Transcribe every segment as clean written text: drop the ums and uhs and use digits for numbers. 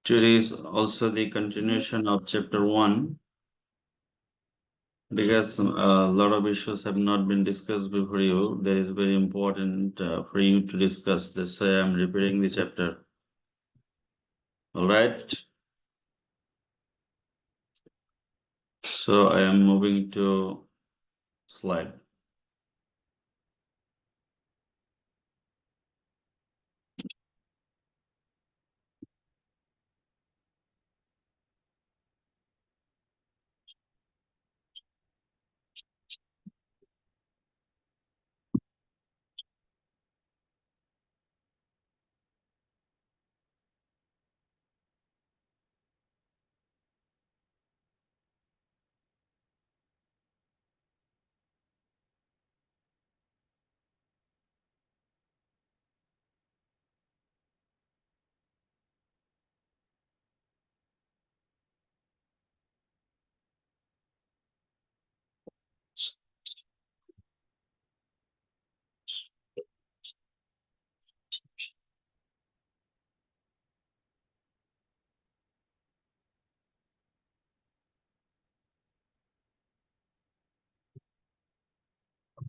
Today is also the continuation of chapter 1 because a lot of issues have not been discussed before you. That is very important for you to discuss. That's why I'm repeating the chapter. All right. So I am moving to slide.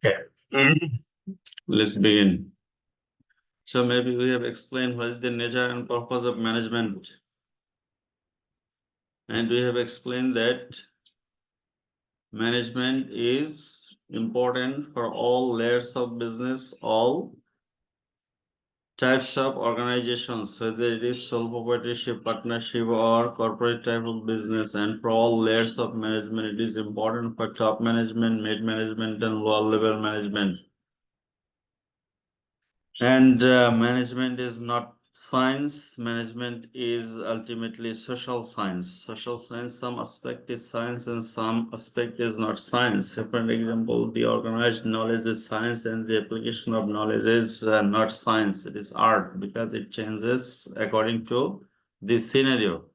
Okay. Let's begin. So maybe we have explained what is the nature and purpose of management. And we have explained that management is important for all layers of business, all types of organizations, whether it is sole proprietorship, partnership, or corporate type of business, and for all layers of management, it is important for top management, mid management, and lower level management. And management is not science. Management is ultimately social science. Social science, some aspect is science and some aspect is not science. For example, the organized knowledge is science and the application of knowledge is not science. It is art because it changes according to the scenario.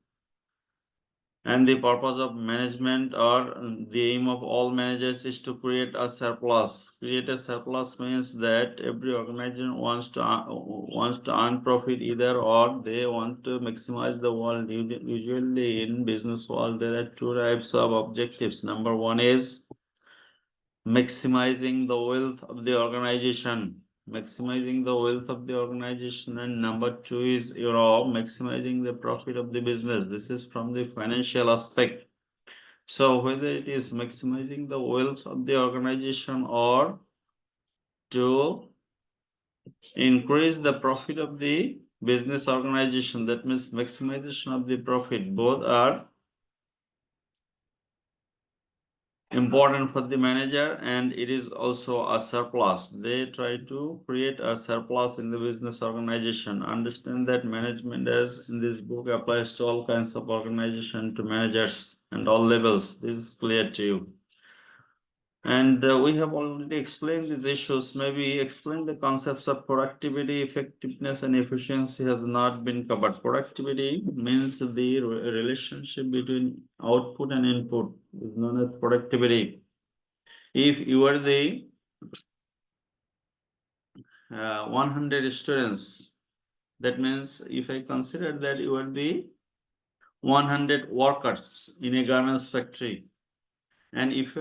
And the purpose of management or the aim of all managers is to create a surplus. Create a surplus means that every organization wants to earn profit either or they want to maximize the world. Usually in business world, there are two types of objectives. Number one is maximizing the wealth of the organization. Maximizing the wealth of the organization, and number two is maximizing the profit of the business. This is from the financial aspect. So whether it is maximizing the wealth of the organization or to increase the profit of the business organization, that means maximization of the profit, both are important for the manager, and it is also a surplus. They try to create a surplus in the business organization. Understand that management, as in this book, applies to all kinds of organization, to managers and all levels. This is clear to you. And we have already explained these issues. Maybe explain the concepts of productivity, effectiveness, and efficiency has not been covered. Productivity means the relationship between output and input is known as productivity. If you are the 100 students, that means if I consider that you are the 100 workers in a garments factory, and if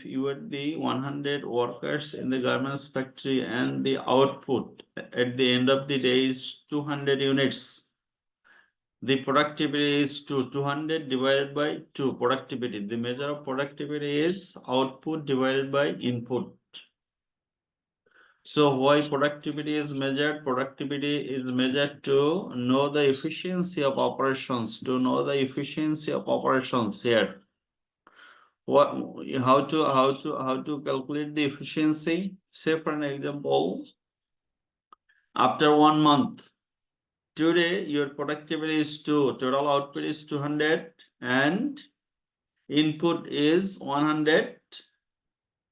you are the 100 workers in the garments factory and the output at the end of the day is 200 units, the productivity is 200 divided by 2. Productivity, the measure of productivity is output divided by input. So why productivity is measured? Productivity is measured to know the efficiency of operations, here. What, how to calculate the efficiency? Say for an example, after 1 month, today your productivity is 2, total output is 200 and input is 100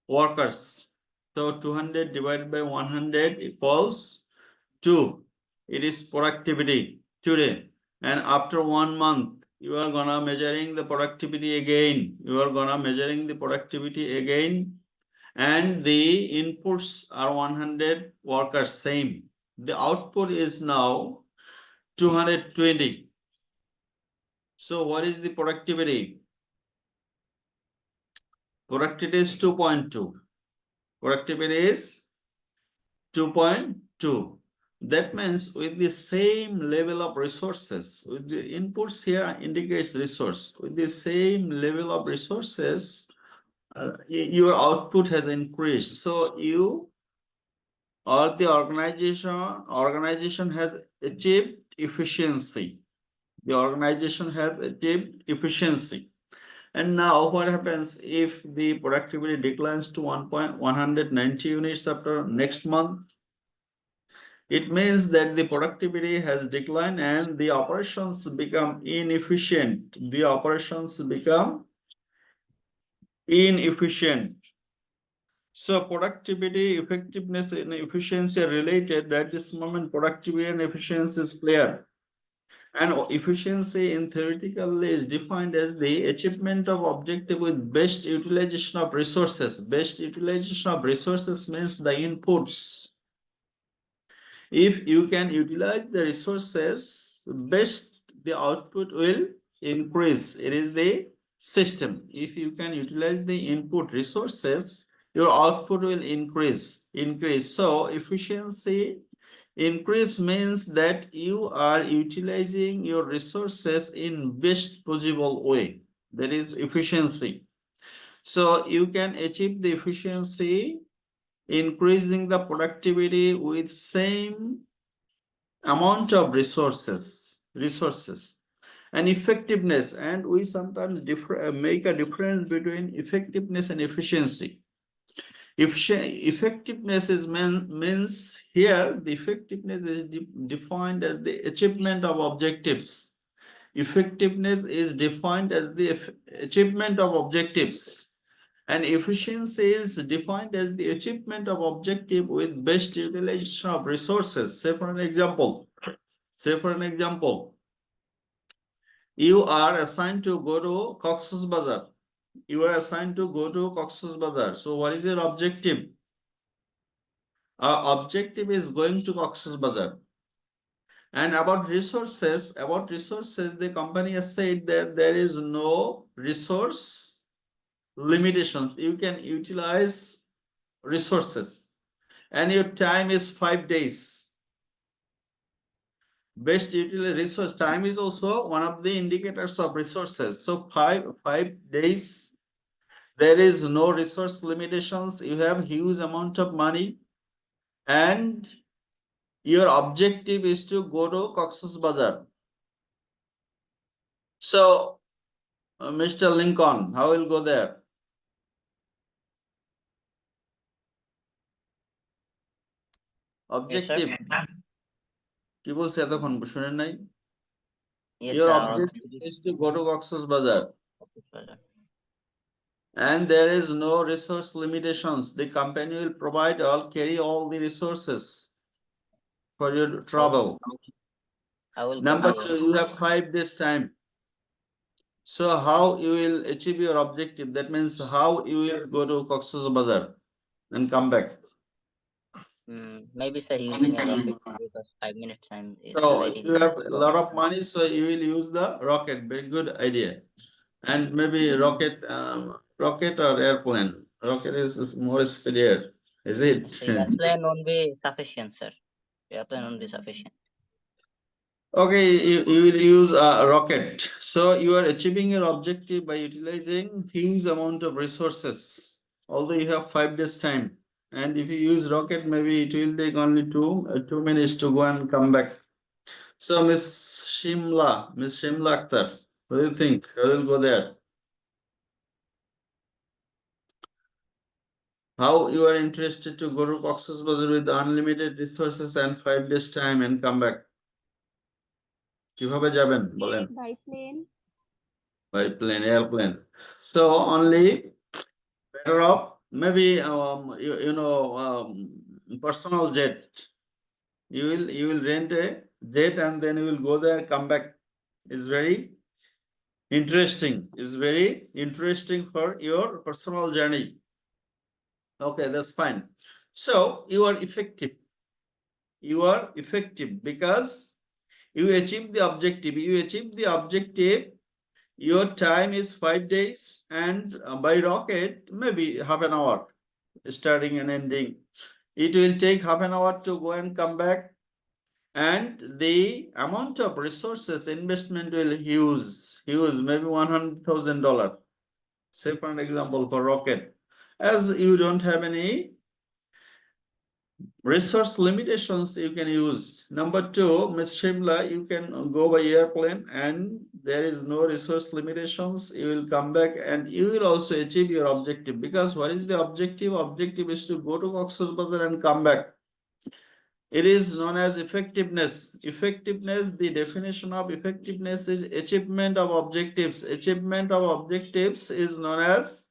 workers. So 200 divided by 100 equals 2. It is productivity today. And after 1 month, you are gonna measuring the productivity again. And the inputs are 100 workers, same. The output is now 220. So what is the productivity? Productivity is 2.2. Productivity is 2.2. That means with the same level of resources, with the inputs here indicates resource, with the same level of resources, your output has increased. So you or the organization has achieved efficiency. The organization has achieved efficiency. And now what happens if the productivity declines to 190 units after next month? It means that the productivity has declined and the operations become inefficient. The operations become inefficient. So productivity, effectiveness, and efficiency are related. At this moment, productivity and efficiency is clear. And efficiency in theoretically is defined as the achievement of objective with best utilization of resources. Best utilization of resources means the inputs. If you can utilize the resources best, the output will increase. It is the system. If you can utilize the input resources, your output will increase. So efficiency increase means that you are utilizing your resources in best possible way. That is efficiency. So you can achieve the efficiency increasing the productivity with same amount of resources and effectiveness. And we sometimes make a difference between effectiveness and efficiency. Effectiveness is means here the effectiveness is defined as the achievement of objectives. Effectiveness is defined as the achievement of objectives, and efficiency is defined as the achievement of objective with best utilization of resources. Say for an example, you are assigned to go to Cox's Bazar. So what is your objective? Our objective is going to Cox's Bazar. And about resources, the company has said that there is no resource limitations. You can utilize resources, and your time is 5 days. Best utility resource time is also one of the indicators of resources. So 5 days, there is no resource limitations. You have huge amount of money, and your objective is to go to Cox's Bazar. So Mr. Lincoln, how will go there? Objective. কি বলছে এতক্ষণ শুনেন নাই? Your objective is to go to Cox's Bazar. And there is no resource limitations. The company will provide carry all the resources for your travel. Number 2, you have 5 days time. So how you will achieve your objective? That means how you will go to Cox's Bazar and come back. Maybe sir using a rocket because 5 minutes time is So very if you have a lot of money, so you will use the rocket. Very good idea. And maybe rocket or airplane. Rocket is more speedier, is it? airplane won't be sufficient, sir. Airplane won't be sufficient. Okay, you will use a rocket. So you are achieving your objective by utilizing huge amount of resources, although you have 5 days time. And if you use rocket, maybe it will take only 2 minutes to go and come back. So Miss Shimla Akhtar, what do you think? I will go there. How you are interested to go to Cox's Bazar with unlimited resources and 5 days time and come back? কিভাবে যাবেন বলেন? By plane, airplane. So only better off maybe personal jet. You will rent a jet and then you will go there, come back. It's very interesting. It's very interesting for your personal journey. Okay, that's fine. So you are effective. Because you achieve the objective. your time is 5 days, and by rocket, maybe half an hour, starting and ending. It will take half an hour to go and come back, and the amount of resources investment will huge, maybe $100,000. Say for an example, for rocket, as you don't have any resource limitations, you can use. Number two, Ms. Shimla, you can go by airplane and there is no resource limitations. You will come back and you will also achieve your objective, because what is the objective? Objective is to go to Cox's Bazar and come back. It is known as effectiveness. Effectiveness, the definition of effectiveness is achievement of objectives. Achievement of objectives is known as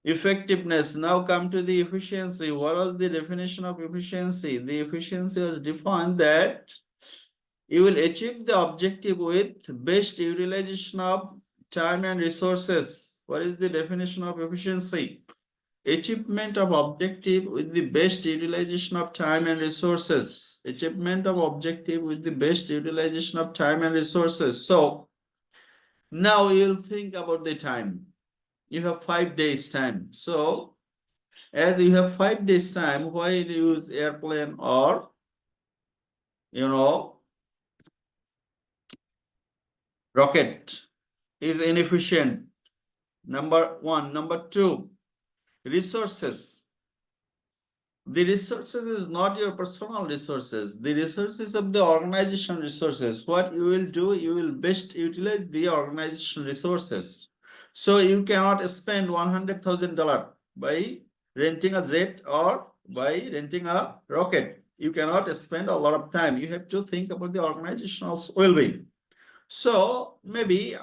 effectiveness. Now come to the efficiency. What was the definition of efficiency? The efficiency was defined that you will achieve the objective with best utilization of time and resources. What is the definition of efficiency? Achievement of objective with the best utilization of time and resources. Achievement of objective with the best utilization of time and resources. So now you'll think about the time. You have 5 days time. So as you have 5 days time, why use airplane or rocket is inefficient. Number one. Number two, resources. The resources is not your personal resources. The resources of the organization resources. What you will do, you will best utilize the organization resources. So you cannot spend $100,000 by renting a jet or by renting a rocket. You cannot spend a lot of time. You have to think about the organization's well-being. So maybe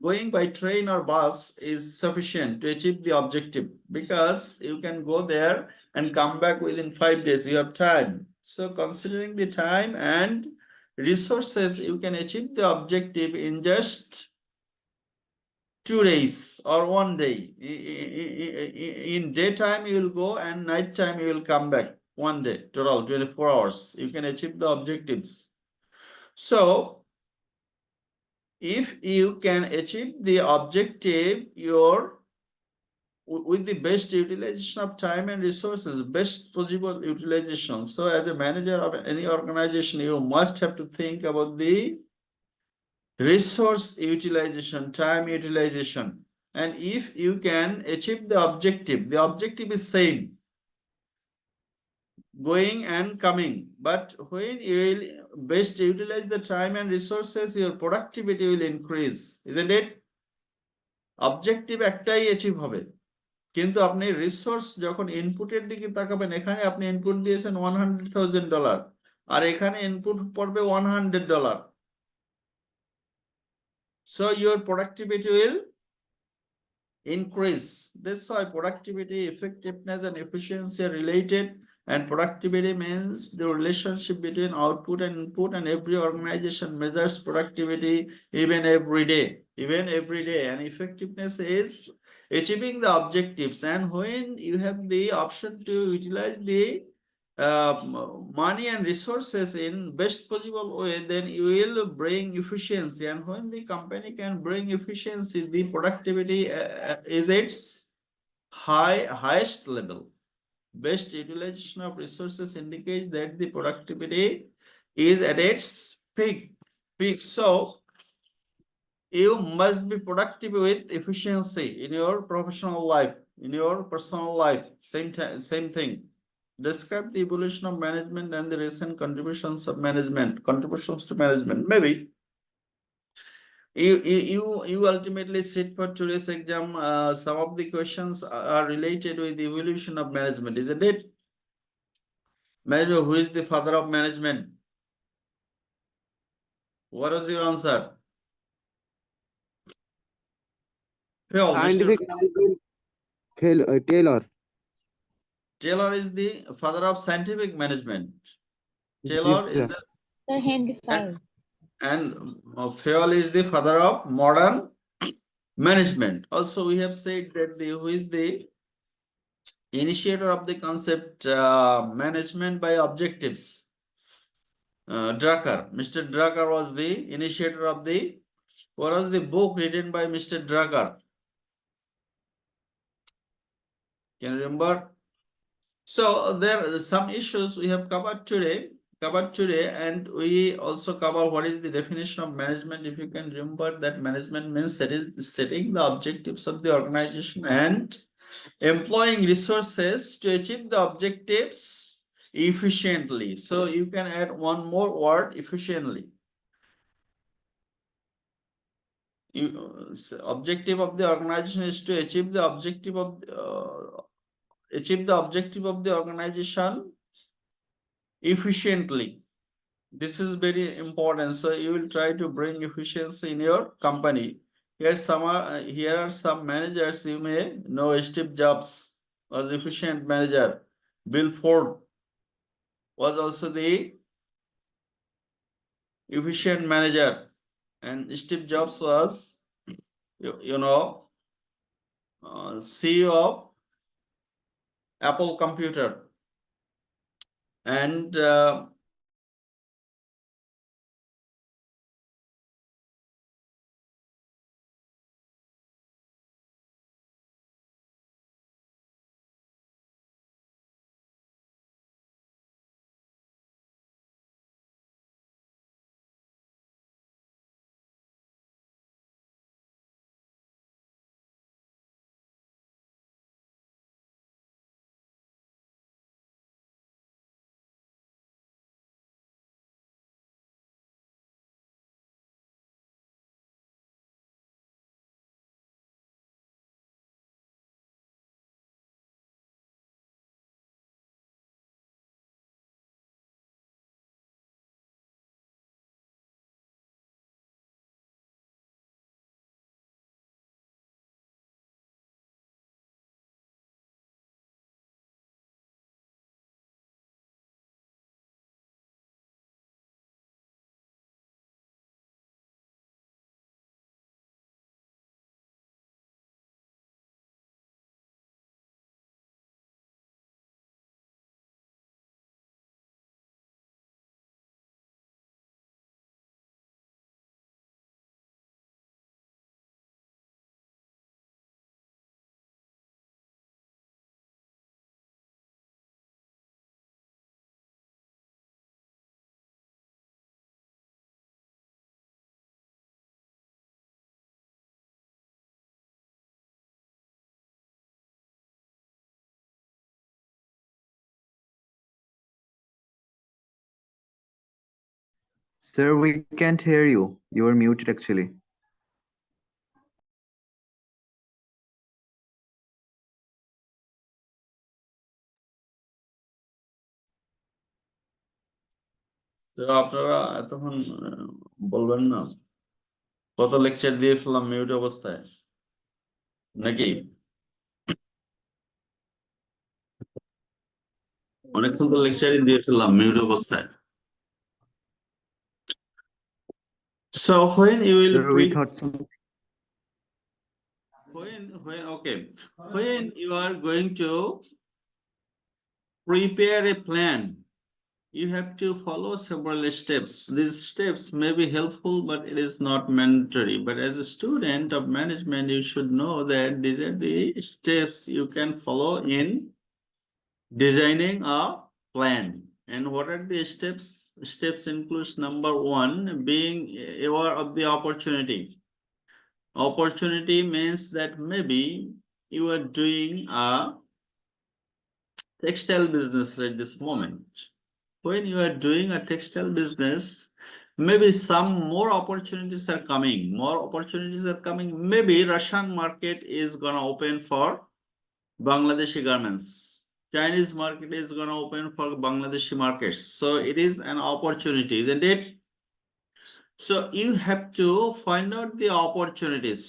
going by train or bus is sufficient to achieve the objective, because you can go there and come back within 5 days. You have time. So considering the time and resources, you can achieve the objective in just 2 days or 1 day. In daytime you will go and nighttime you will come back. 1 day, total 24 hours. You can achieve the objectives. So if you can achieve the objective with the best utilization of time and resources, best possible utilization. So as a manager of any organization, you must have to think about the resource utilization, time utilization. And if you can achieve the objective is same, going and coming. But when you will best utilize the time and resources, your productivity will increase, isn't it? Objective একটাই achieve হবে, কিন্তু আপনি resource যখন ইনপুটের দিকে তাকাবেন, এখানে আপনি ইনপুট দিয়েছেন $100,000 আর এখানে ইনপুট পড়বে $100, so your productivity will increase. That's why productivity, effectiveness and efficiency are related, and productivity means the relationship between output and input, and every organization measures productivity even every day, and effectiveness is achieving the objectives. And when you have the option to utilize the money and resources in best possible way, then you will bring efficiency. And when the company can bring efficiency, the productivity is its highest level. Best utilization of resources indicates that the productivity is at its peak. So you must be productive with efficiency in your professional life, in your personal life. Same thing. Describe the evolution of management and the recent contributions to management. Maybe you ultimately sit for today's exam. Some of the questions are related with the evolution of management, isn't it? Management, who is the father of management? What was your answer? Scientific management, Taylor. Taylor is the father of scientific management. Taylor Yes, is sir. the Sir, Henry Fay. and Fayol is the father of modern management. Also, we have said that who is the initiator of the concept management by objectives? Drucker. Mr. Drucker was the initiator of the What was the book written by Mr. Drucker? Can you remember? So there are some issues we have covered today, and we also cover what is the definition of management. If you can remember that management means setting the objectives of the organization and employing resources to achieve the objectives efficiently. So you can add one more word, efficiently. Objective of the organization is to achieve the objective of the organization efficiently. This is very important. So you will try to bring efficiency in your company. Here are some managers you may know. Steve Jobs was efficient manager. Bill Ford was also the efficient manager, and Steve Jobs was, CEO of Apple Computer, and Sir, we can't hear you. You are muted actually. আপনারা এতক্ষণ বলবেন না, কত lecture দিয়ে ফেললাম mute অবস্থায় নাকি? অনেকক্ষণ তো লেকচারই দিয়ে ফেললাম মিউট অবস্থায়। So when you will Sir, we thought when you are going to prepare a plan, you have to follow several steps. These steps may be helpful, but it is not mandatory. But as a student of management, you should know that these are the steps you can follow in designing a plan. And what are the steps? Steps includes number one, being aware of the opportunity. Opportunity means that maybe you are doing a textile business at this moment. When you are doing a textile business, maybe some more opportunities are coming. Maybe Russian market is gonna open for Bangladeshi garments. Chinese market is gonna open for Bangladeshi markets. So it is an opportunity, isn't it? So you have to find out the opportunities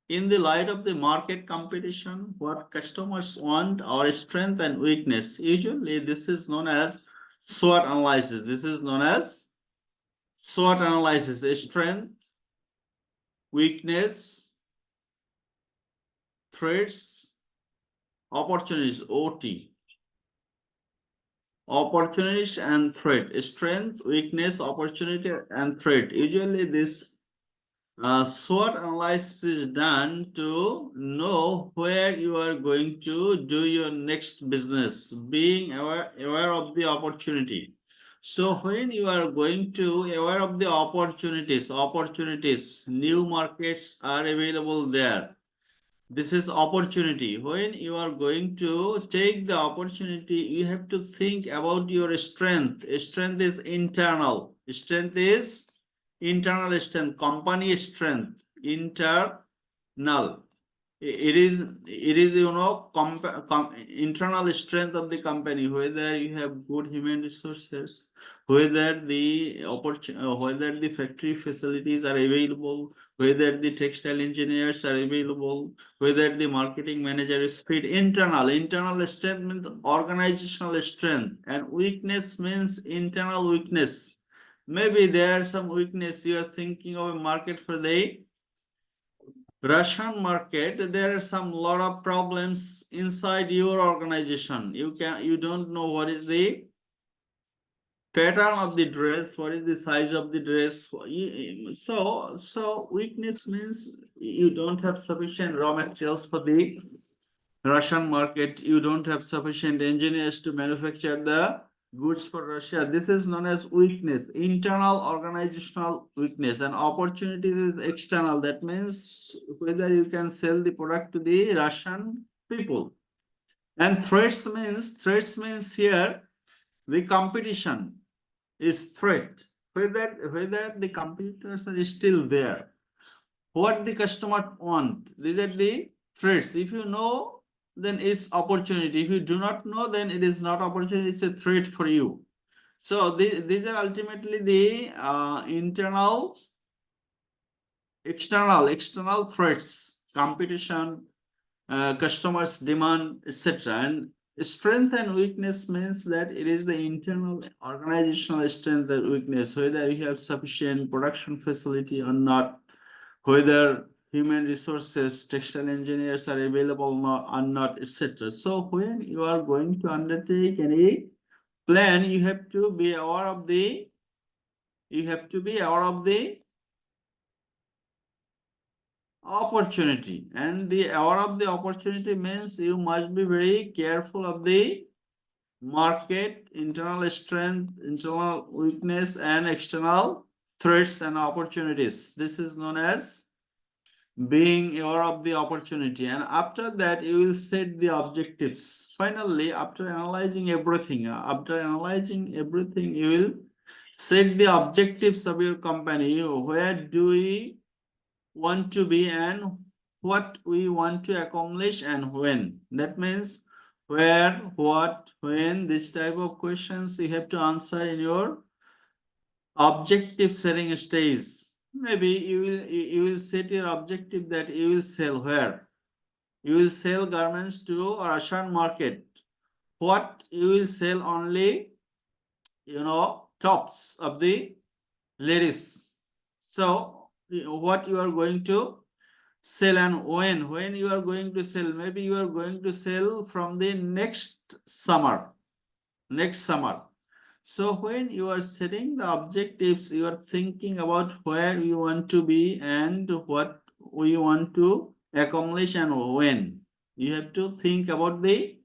in the light of the market competition, what customers want, our strength and weakness. Usually this is known as SWOT analysis. Strength, weakness, threats, opportunities, OT. Opportunities and threat. Strength, weakness, opportunity and threat. Usually this SWOT analysis is done to know where you are going to do your next business, being aware of the opportunity. So when you are going to aware of the opportunities, new markets are available there. This is opportunity. When you are going to take the opportunity, you have to think about your strength. Strength is internal. Strength is internal strength, company strength, internal. It is internal strength of the company, whether you have good human resources, whether the whether the factory facilities are available, whether the textile engineers are available, whether the marketing manager is fit. Internal strength means organizational strength, and weakness means internal weakness. Maybe there are some weakness. You are thinking of a market for the Russian market. There are some lot of problems inside your organization. You don't know what is the pattern of the dress, what is the size of the dress. So weakness means you don't have sufficient raw materials for the Russian market. You don't have sufficient engineers to manufacture the goods for Russia. This is known as weakness, internal organizational weakness. And opportunities is external. That means whether you can sell the product to the Russian people. And threats means here the competition is threat. Whether the competitors are still there, what the customer want, these are the threats. If you know, then it's opportunity. If you do not know, then it is not opportunity, it's a threat for you. So these are ultimately the external threats, competition, customers demand, etc. And strength and weakness means that it is the internal organizational strength and weakness, whether you have sufficient production facility or not, whether human resources, textile engineers are available or not, etc. So when you are going to undertake any plan, you have to be aware of the opportunity. And the aware of the opportunity means you must be very careful of the market, internal strength, internal weakness, and external threats and opportunities. This is known as being aware of the opportunity. And after that, you will set the objectives. Finally, after analyzing everything, you will set the objectives of your company. Where do we want to be, and what we want to accomplish, and when. That means where, what, when, this type of questions you have to answer in your objective setting stage. Maybe you will set your objective that you will sell where. You will sell garments to Russian market. What you will sell only, tops of the ladies. So what you are going to sell, and when you are going to sell. Maybe you are going to sell from the next summer. So when you are setting the objectives, you are thinking about where you want to be and what we want to accomplish, and when. You have to think about the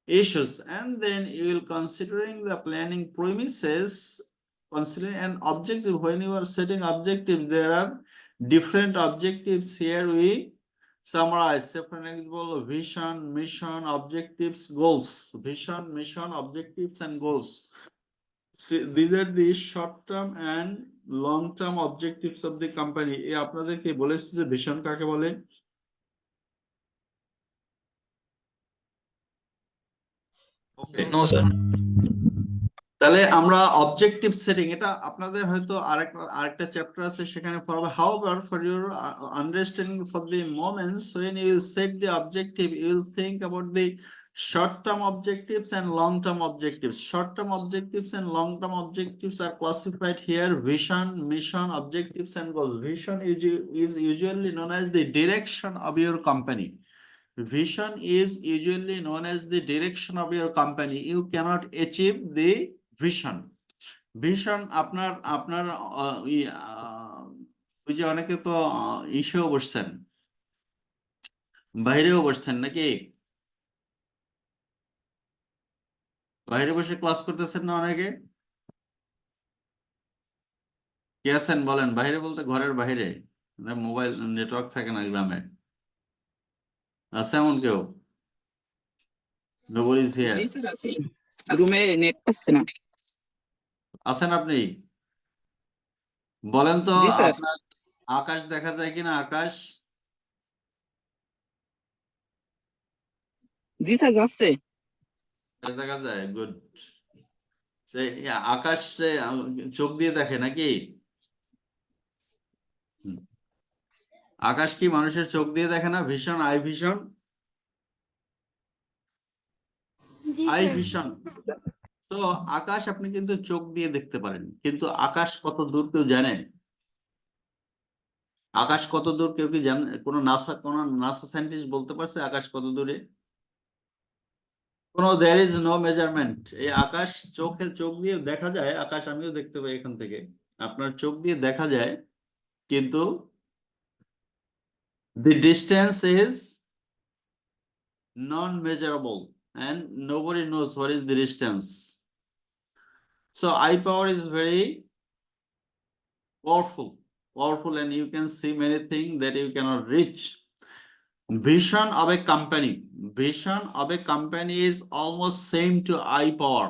issues, and then you will considering the planning premises, considering an objective. When you are setting objectives, there are different objectives. Here we summarize. Say, for example, vision, mission, objectives, goals. Vision, mission, objectives, and goals. See, these are the short term and long term objectives of the company. আপনাদেরকে বলেছি যে vision কাকে বলে? Okay. No, sir. তাহলে আমরা objective setting, এটা আপনাদের হয়তো আরেকটা চ্যাপ্টার আছে সেখানে পড়াবো। However, for your understanding, for the moments when you will set the objective, you will think about the short-term objectives and long-term objectives. Short-term objectives and long-term objectives are classified here: vision, mission, objectives, and goals. Vision is usually known as the direction of your company. Vision is usually known as the direction of your company. You cannot achieve the vision. আপনার ওই যে অনেকে তো ইসেও বসছেন, বাইরেও বসছেন নাকি? বাইরে বসে ক্লাস করতেছেন না অনেকে? কে আছেন বলেন, বাইরে বলতে ঘরের বাইরে, মোবাইল নেটওয়ার্ক থাকে না গ্রামে, আছে এমন কেউ? Nobody is here. G sir আছি, রুমে নেট পাচ্ছে না। আছেন আপনি? বলেন তো জি স্যার। আপনার আকাশ দেখা যায় কিনা? আকাশ জি স্যার যাচ্ছে। দেখা যায়, গুড। আকাশ চোখ দিয়ে দেখে নাকি? হুম। আকাশ কি মানুষের চোখ দিয়ে দেখে না? Vision, I vision, I vision. তো আকাশ আপনি কিন্তু চোখ দিয়ে দেখতে পারেন, কিন্তু আকাশ কত দূর কেউ জানে? আকাশ কত দূর কেউ কি জানে? কোন নাসা সায়েন্টিস্ট বলতে পারছে আকাশ কত দূরে? কোনো দেয়ার ইজ নো মেজারমেন্ট। এই আকাশ চোখ দিয়ে দেখা যায়, আকাশ আমিও দেখতে পাই এখান থেকে, আপনার চোখ দিয়ে দেখা যায়, কিন্তু the distance is non-measurable and nobody knows what is the distance. So eye power is very powerful, and you can see many things that you cannot reach. Vision of a company is almost same to eye power.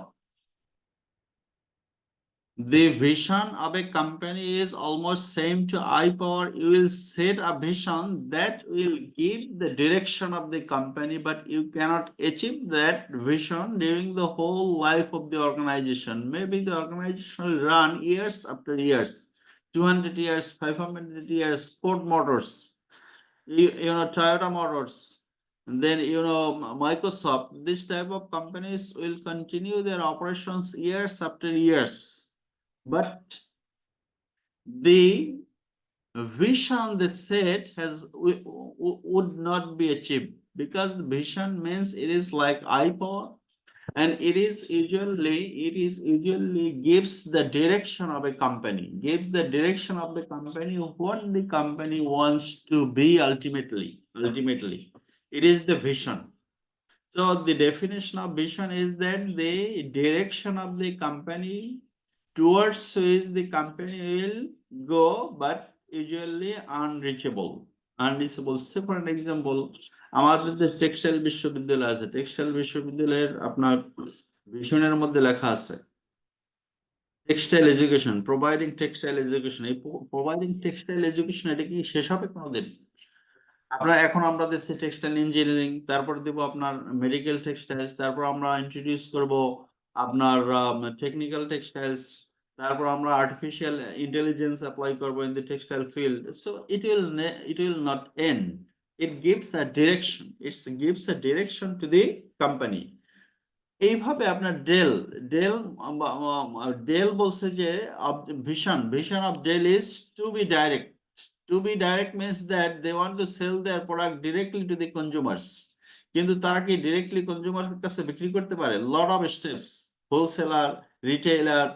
The vision of a company is almost same to eye power. You will set a vision that will give the direction of the company, but you cannot achieve that vision during the whole life of the organization. Maybe the organization will run years after years, 200 years, 500 years, Ford Motors, Toyota Motors, and then Microsoft. This type of companies will continue their operations years after years, but the vision they set would not be achieved, because the vision means it is like eye power, and it is usually gives the direction of a company, what the company wants to be ultimately. It is the vision. So the definition of vision is that the direction of the company towards which the company will go, but usually unreachable. Say for an example, আমাদের যে textile বিশ্ববিদ্যালয় আছে, textile বিশ্ববিদ্যালয়ের আপনার ভিশনের মধ্যে লেখা আছে textile education, providing textile education. এই প্রোভাইডিং টেক্সটাইল এডুকেশন এটা কি শেষ হবে কোনোদিন? এখন আমরা দিচ্ছি টেক্সটাইল ইঞ্জিনিয়ারিং, তারপর দেব আপনার মেডিকেল টেক্সটাইলস, তারপর আমরা ইন্ট্রোডিউস করব আপনার টেকনিক্যাল টেক্সটাইলস, তারপর আমরা আর্টিফিশিয়াল ইন্টেলিজেন্স অ্যাপ্লাই করব in the textile field. So it will not end. It gives a direction. It gives a direction to the company. এইভাবে আপনার ডেল বলছে যে vision of Dell is to be direct. To be direct means that they want to sell their product directly to the consumers. কিন্তু তারা কি directly consumer কাছে বিক্রি করতে পারে? Lot of steps, wholesaler, retailer,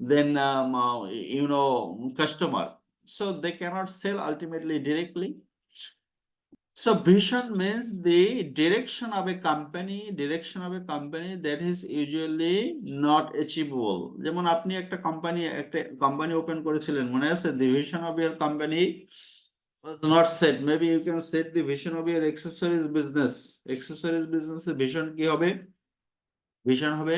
then customer. So they cannot sell ultimately directly. So vision means the direction of a company that is usually not achievable. যেমন আপনি একটা কোম্পানি ওপেন করেছিলেন, মনে আছে? The vision of your company was not set. Maybe you can set the vision of your accessories business. Accessories business এর vision কি হবে? Vision হবে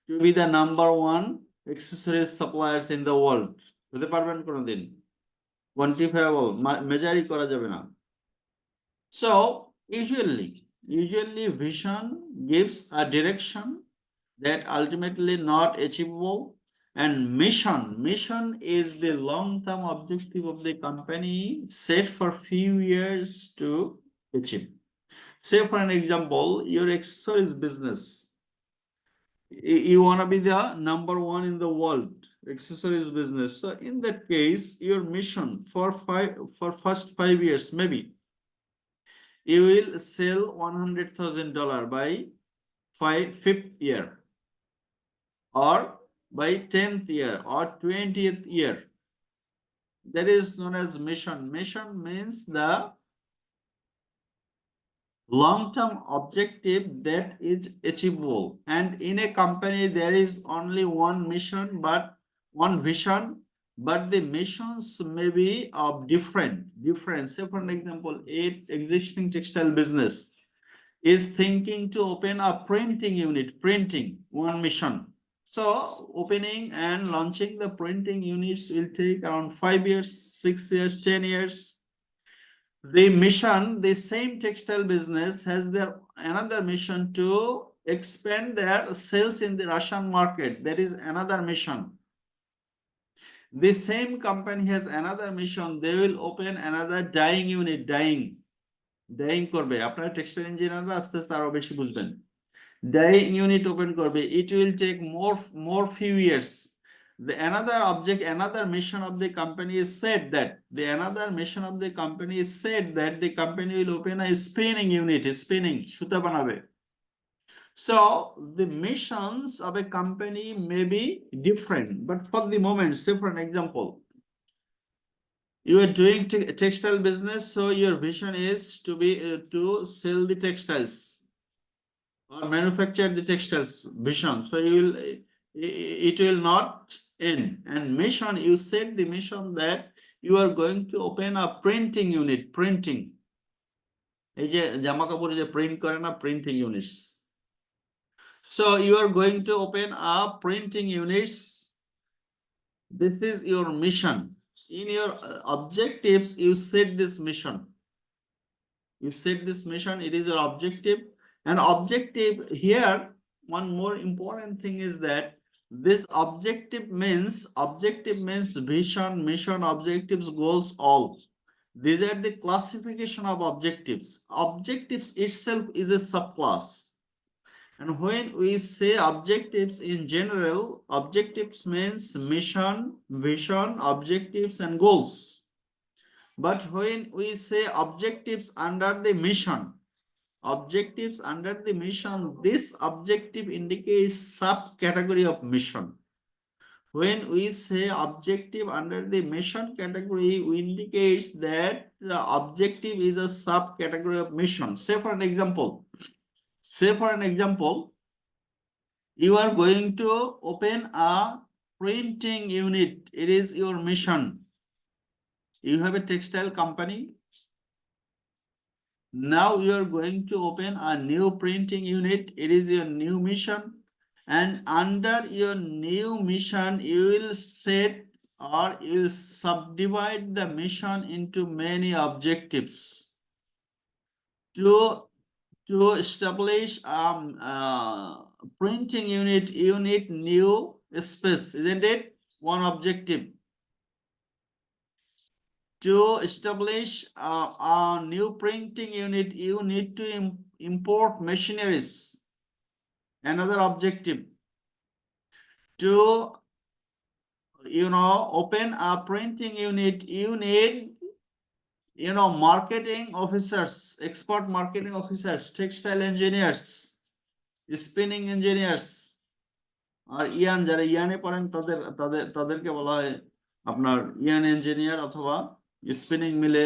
to be the number one accessories suppliers in the world. হতে পারবেন কোনোদিন? Quantifiable, মেজারই করা যাবে না। So usually vision gives a direction that ultimately not achievable, and mission is the long-term objective of the company set for few years to achieve. Say for an example, your accessories business, you want to be the number one in the world accessories business. So in that case, your mission for first 5 years, maybe you will sell $100,000 by fifth year, or by 10th year or 20th year. that is known as mission. Mission means the long-term objective that is achievable. And in a company, there is only one mission, but one vision, but the missions may be of different. Say for an example, a existing textile business is thinking to open a printing unit, printing, one mission. So opening and launching the printing units will take around 5 years, 6 years, 10 years. The mission, the same textile business has their another mission to expand their sales in the Russian market. That is another mission. The same company has another mission. They will open another dyeing unit, dyeing করবে আপনারা textile ইঞ্জিনিয়াররা আস্তে আস্তে আরো বেশি বুঝবেন dyeing unit open করবে it will take more few years. The another mission of the company is said that the company will open a spinning unit, spinning সুতা বানাবে. So the missions of a company may be different, but for the moment, say for an example, you are doing textile business, so your vision is to be to sell the textiles or manufacture the textiles vision. So it will not end. And mission, you said the mission that you are going to open a printing unit, printing. এই যে জামা কাপড়ে যে print করে না, printing units. So you are going to open a printing units. This is your mission. In your objectives, you set this mission. It is your objective. And objective here, one more important thing is that this objective means vision, mission, objectives, goals, all. These are the classification of objectives. Objectives itself is a subclass. And when we say objectives in general, objectives means mission, vision, objectives, and goals. But when we say objectives under the mission, this objective indicates subcategory of mission. When we say objective under the mission category, we indicate that the objective is a subcategory of mission. Say for an example, you are going to open a printing unit. It is your mission. You have a textile company. Now you are going to open a new printing unit. It is your new mission. And under your new mission, you will set or you will subdivide the mission into many objectives. To establish printing unit, you need new space, isn't it? One objective. To establish a new printing unit, you need to import machineries. Another objective. To open a printing unit, you need marketing officers, expert marketing officers, textile engineers, spinning engineers, আর যারা ইয়ানে পড়েন তাদেরকে বলা হয় আপনার ইয়ান engineer অথবা spinning মিলে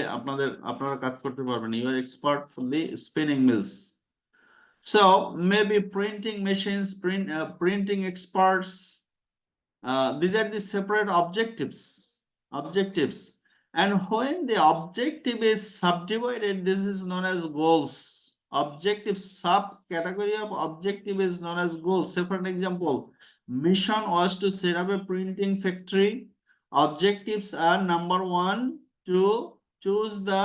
আপনারা কাজ করতে পারবেন. You are expert for the spinning mills. So maybe printing machines, printing experts. These are the separate objectives. And when the objective is subdivided, this is known as goals. Objective subcategory of objective is known as goals. Say for an example, mission was to set up a printing factory. Objectives are number 1, to choose the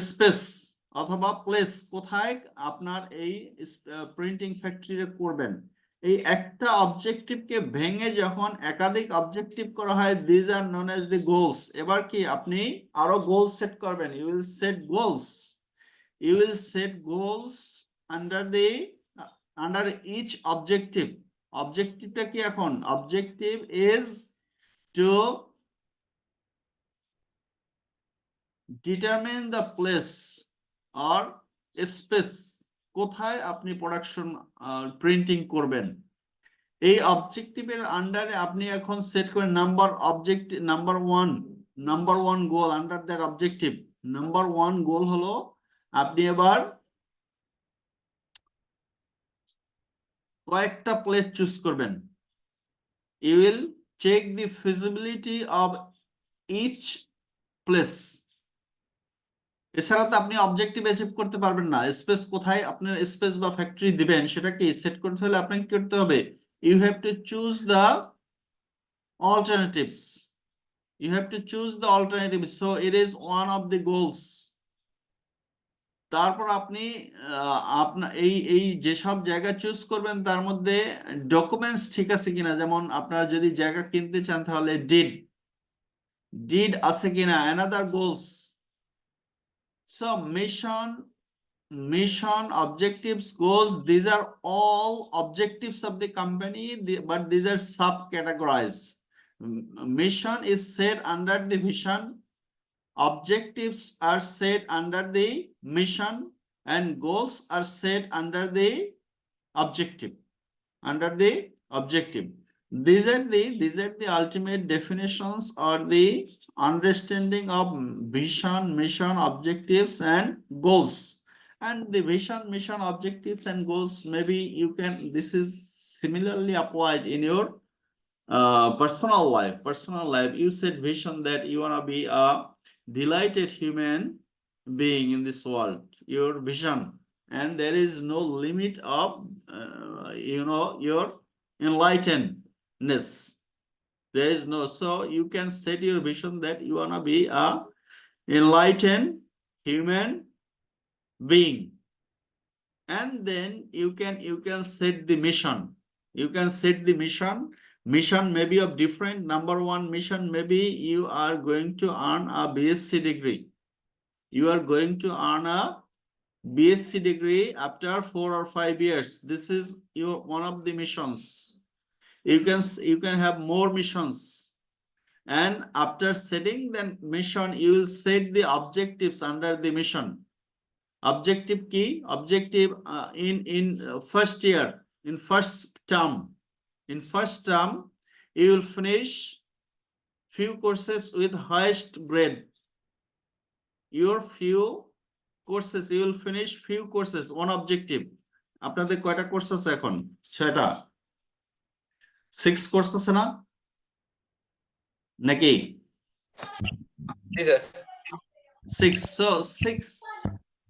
space অথবা place কোথায় আপনার এই printing factory করবেন. এই একটা অবজেক্টিভকে ভেঙে যখন একাধিক অবজেক্টিভ করা হয়, this are known as the goals. এবার কি আপনি আরো গোল সেট করবেন. You will set goals under each objective. অবজেক্টিভটা কি এখন? Objective is to determine the place or space কোথায় আপনি প্রোডাকশন প্রিন্টিং করবেন. এই অবজেক্টিভের আন্ডারে আপনি এখন সেট করেন number one goal under that objective. Number one goal হলো আপনি এবার কয়েকটা প্লেস চুজ করবেন। You will check the feasibility of each place. এছাড়া তো আপনি অবজেক্টিভ অ্যাচিভ করতে পারবেন না। স্পেস কোথায় আপনার স্পেস বা ফ্যাক্টরি দিবেন সেটাকে সেট করতে হলে আপনাকে কি করতে হবে? You have to choose the alternatives. You have to choose the alternatives. So it is one of the goals. তারপর আপনি আপনার এই যেসব জায়গা চুজ করবেন তার মধ্যে ডকুমেন্টস ঠিক আছে কিনা, যেমন আপনারা যদি জায়গা কিনতে চান তাহলে ডিড আছে কিনা, another goals. So mission objectives goals, these are all objectives of the company, but these are subcategorized. Mission is set under the vision, objectives are set under the mission, and goals are set under the objective. These are the ultimate definitions or the understanding of vision, mission, objectives, and goals. And the vision, mission, objectives, and goals, maybe this is similarly applied in your personal life. You said vision that you want to be a delighted human being in this world, your vision, and there is no limit of your enlightenedness. There is no, so you can set your vision that you want to be a enlightened human being, and then you can set the mission. Mission may be of different. Number one mission, maybe you are going to earn a BSc degree. You are going to earn a BSc degree after 4 or 5 years. This is one of the missions. You can have more missions, and after setting the mission you will set the objectives under the mission. Objective key, objective in first year, in first term you will finish few courses with highest grade. You will finish few courses, one objective. আপনাদের কয়টা course আছে এখন? 6টা, 6 course আছে না নাকি? 6.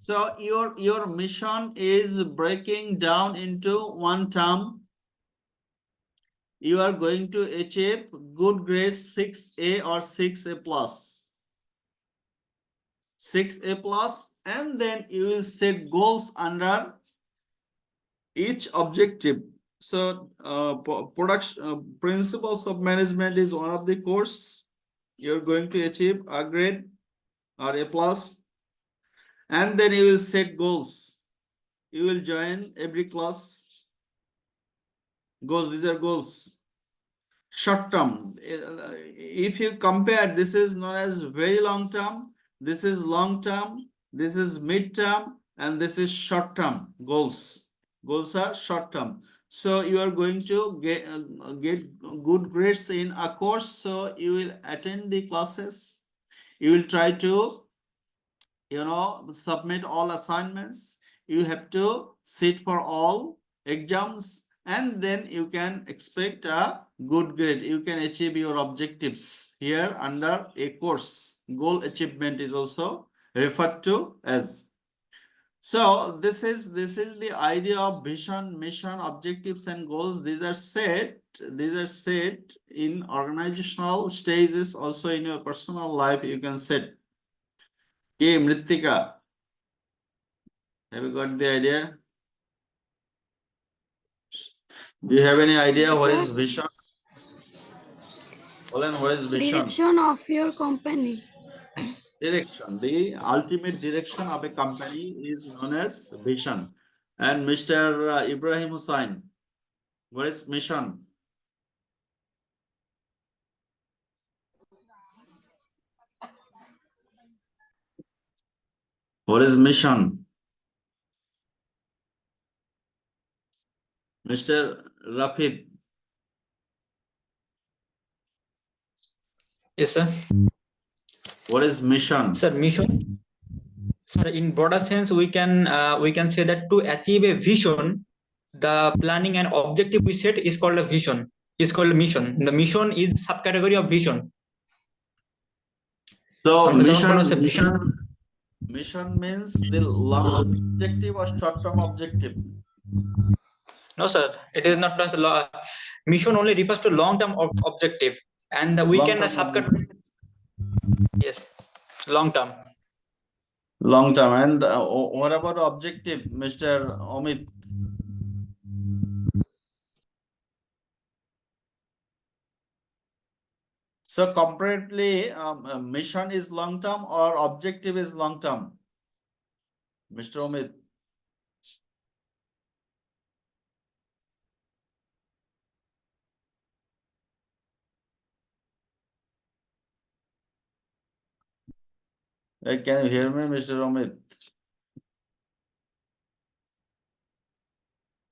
So your mission is breaking down into one term. You are going to achieve good grades 6A or 6A plus. 6A plus, and then you will set goals under each objective. So principles of management is one of the course. You're going to achieve a grade or A plus, and then you will set goals. You will join every class. Goals, these are goals. Short term, if you compare, this is known as very long term, this is long term, this is mid term, and this is short term goals. Goals are short term. So you are going to get good grades in a course, so you will attend the classes, you will try to submit all assignments, you have to sit for all exams, and then you can expect a good grade. You can achieve your objectives here under a course. Goal achievement is also referred to as. So this is the idea of vision, mission, objectives, and goals. These are set in organizational stages, also in your personal life you can set. Okay, Mritika, have you got the idea? Do you have any idea Yes, what sir. is vision? Well, what is vision? Direction of your company. Direction. The ultimate direction of a company is known as vision. And Mr. Ibrahim Hussain, what is mission? What is mission? Mr. Rafid, Yes, sir. What is mission? Sir, mission. Sir, in broader sense, we can say that to achieve a vision, the planning and objective we set is called a vision. Is called a mission. The mission is subcategory of vision. So vision. mission means the long objective or short-term objective. No, sir. It is not just mission only refers to long-term objective, and we can Long-term subcategory. Yes, long-term. Long term. And what about objective, Mr. Amit? So comparatively, mission is long term or objective is long term, Mr. Amit? Can you hear me, Mr. Amit?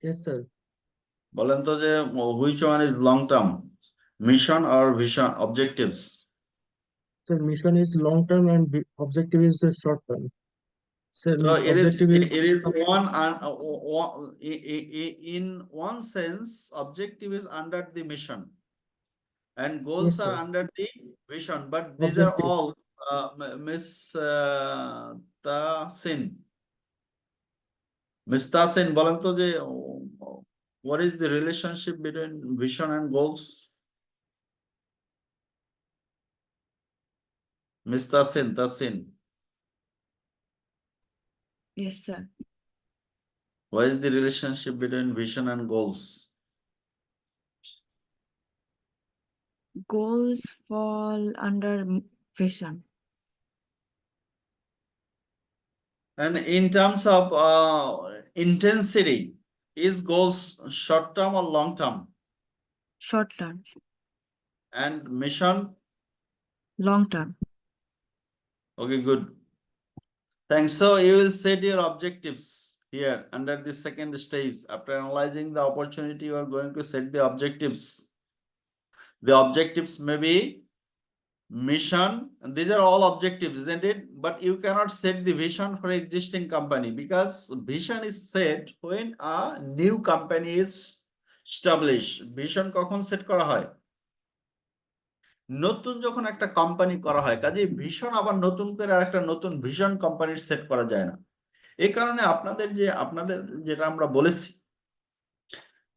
Yes, sir. বলেন তো যে which one is long term, mission or vision, objectives? Sir, mission is long term and objective is short term. Sir, So it is objective one and in one sense, objective is under the mission and goals Yes, are sir. under the vision, but these are Objective. all Miss Tasin. Miss Tasin, বলেন তো যে what is the relationship between vision and goals? Miss Tasin. Yes, sir. What is the relationship between vision and goals? Goals fall under vision. And in terms of intensity, is goals short term or long term? Short term, And mission? long term. Okay, good. Thanks. So you will set your objectives here under the second stage. After analyzing the opportunity, you are going to set the objectives. The objectives may be mission, and these are all objectives, isn't it? But you cannot set the vision for existing company because vision is set when a new company is established. Vision কখন set করা হয়? নতুন যখন একটা company করা হয়, কাজে vision আবার নতুন করে আরেকটা নতুন ভিশন কোম্পানির সেট করা যায় না। এই কারণে আপনাদের যেটা আমরা বলেছি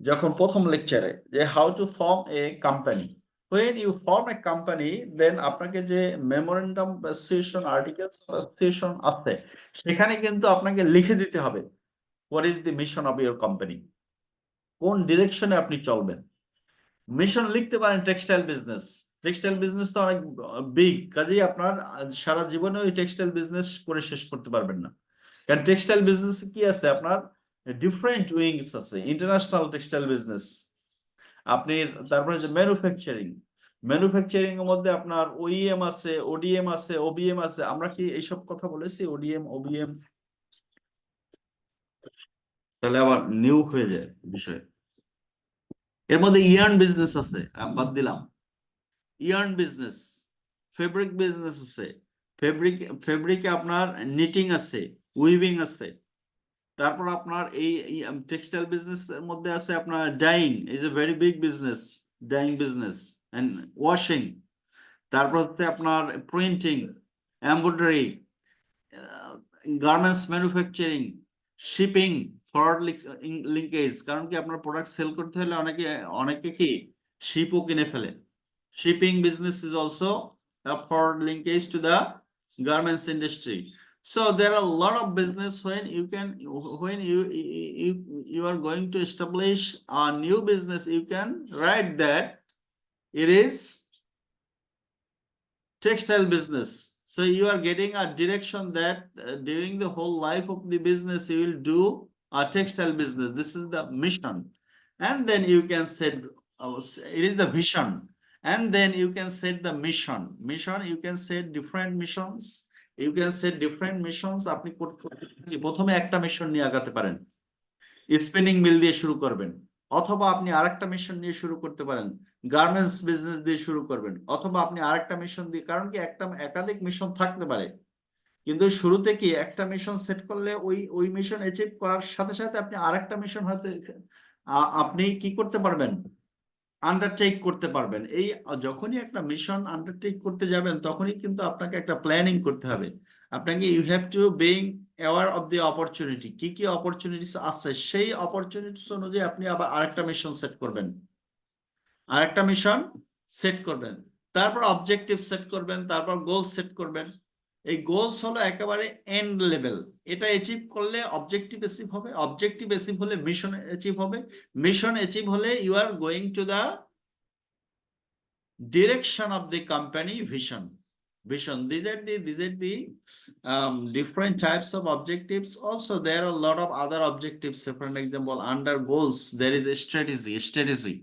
যখন প্রথম লেকচারে যে how to form a company, when you form a company, then আপনাকে যে memorandum association, articles of association আছে, সেখানে কিন্তু আপনাকে লিখে দিতে হবে what is the mission of your company, কোন ডিরেকশনে আপনি চলবেন। মিশন লিখতে পারেন টেক্সটাইল বিজনেস তো অনেক বিগ, কাজেই আপনার সারা জীবনে ওই টেক্সটাইল বিজনেস করে শেষ করতে পারবেন না, কারণ টেক্সটাইল বিজনেস কি আছে, আপনার ডিফারেন্ট উইংস আছে, ইন্টারন্যাশনাল টেক্সটাইল বিজনেস, আপনি তারপরে যে ম্যানুফ্যাকচারিং এর মধ্যে আপনার ওইএম আছে, ওডিএম আছে, ওবিএম আছে। আমরা কি এইসব কথা বলেছি? ওডিএম, ওবিএম, তাহলে আবার নিউ হয়ে যায় বিষয়। এর মধ্যে ইয়ার্ন বিজনেস আছে, বাদ দিলাম ইয়ার্ন বিজনেস, ফেব্রিক বিজনেস আছে, ফেব্রিকে আপনার নিটিং আছে, উইভিং আছে, তারপর আপনার এই টেক্সটাইল বিজনেস এর মধ্যে আছে আপনার dyeing, is a very big business, dyeing business and washing, তারপর হচ্ছে আপনার printing, embroidery, garments manufacturing, shipping, forward linkage, কারণ কি আপনার প্রোডাক্ট সেল করতে হলে অনেকে কি শিপও কিনে ফেলে। Shipping business is also a forward linkage to the garments industry. So there are a lot of business when you are going to establish a new business, you can write that it is textile business. So you are getting a direction that during the whole life of the business you will do a textile business. This is the mission, and then you can set it is the vision. And then you can set the mission. You can set different missions. আপনি প্রথমে একটা mission নিয়ে আগাতে পারেন, spinning মিল দিয়ে শুরু করবেন, অথবা আপনি আরেকটা মিশন নিয়ে শুরু করতে পারেন, গার্মেন্টস বিজনেস দিয়ে শুরু করবেন, অথবা আপনি আরেকটা মিশন দিয়ে, কারণ কি একাধিক মিশন থাকতে পারে, কিন্তু শুরুতে কি একটা মিশন সেট করলে ওই মিশন অ্যাচিভ করার সাথে সাথে আপনি আরেকটা মিশন হয়তো আপনি কি করতে পারবেন, আন্ডারটেক করতে পারবেন। এই যখনই একটা মিশন আন্ডারটেক করতে যাবেন তখনই কিন্তু আপনাকে একটা প্ল্যানিং করতে হবে। আপনাকে you have to being aware of the opportunity, কি কি অপরচুনিটিস আছে, সেই অপরচুনিটিস অনুযায়ী আপনি আবার আরেকটা মিশন সেট করবেন, আরেকটা মিশন সেট করবেন, তারপর অবজেক্টিভ সেট করবেন, তারপর গোল সেট করবেন। এই গোলস হলো একেবারে এন্ড লেভেল, এটা অ্যাচিভ করলে অবজেক্টিভ অ্যাচিভ হবে, অবজেক্টিভ অ্যাচিভ হলে মিশন অ্যাচিভ হবে, মিশন অ্যাচিভ হলে you are going to the direction of the company vision. These are the different types of objectives. Also there are a lot of other objectives. For example, under goals there is a strategy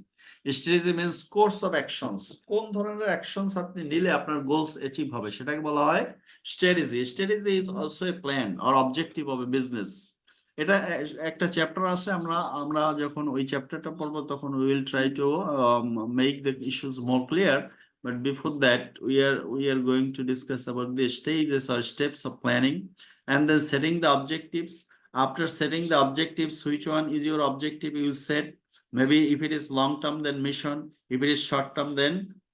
means course of actions, কোন ধরনের actions আপনি নিলে আপনার goals achieve হবে সেটাকে বলা হয় strategy is also a plan or objective of a business. এটা একটা চ্যাপ্টার আছে, আমরা যখন ওই চ্যাপ্টারটা পড়বো তখন we will try to make the issues more clear, but before that we are going to discuss about the stages or steps of planning and then setting the objectives. After setting the objectives, which one is your objective you will set, maybe if it is long term then mission, if it is short term then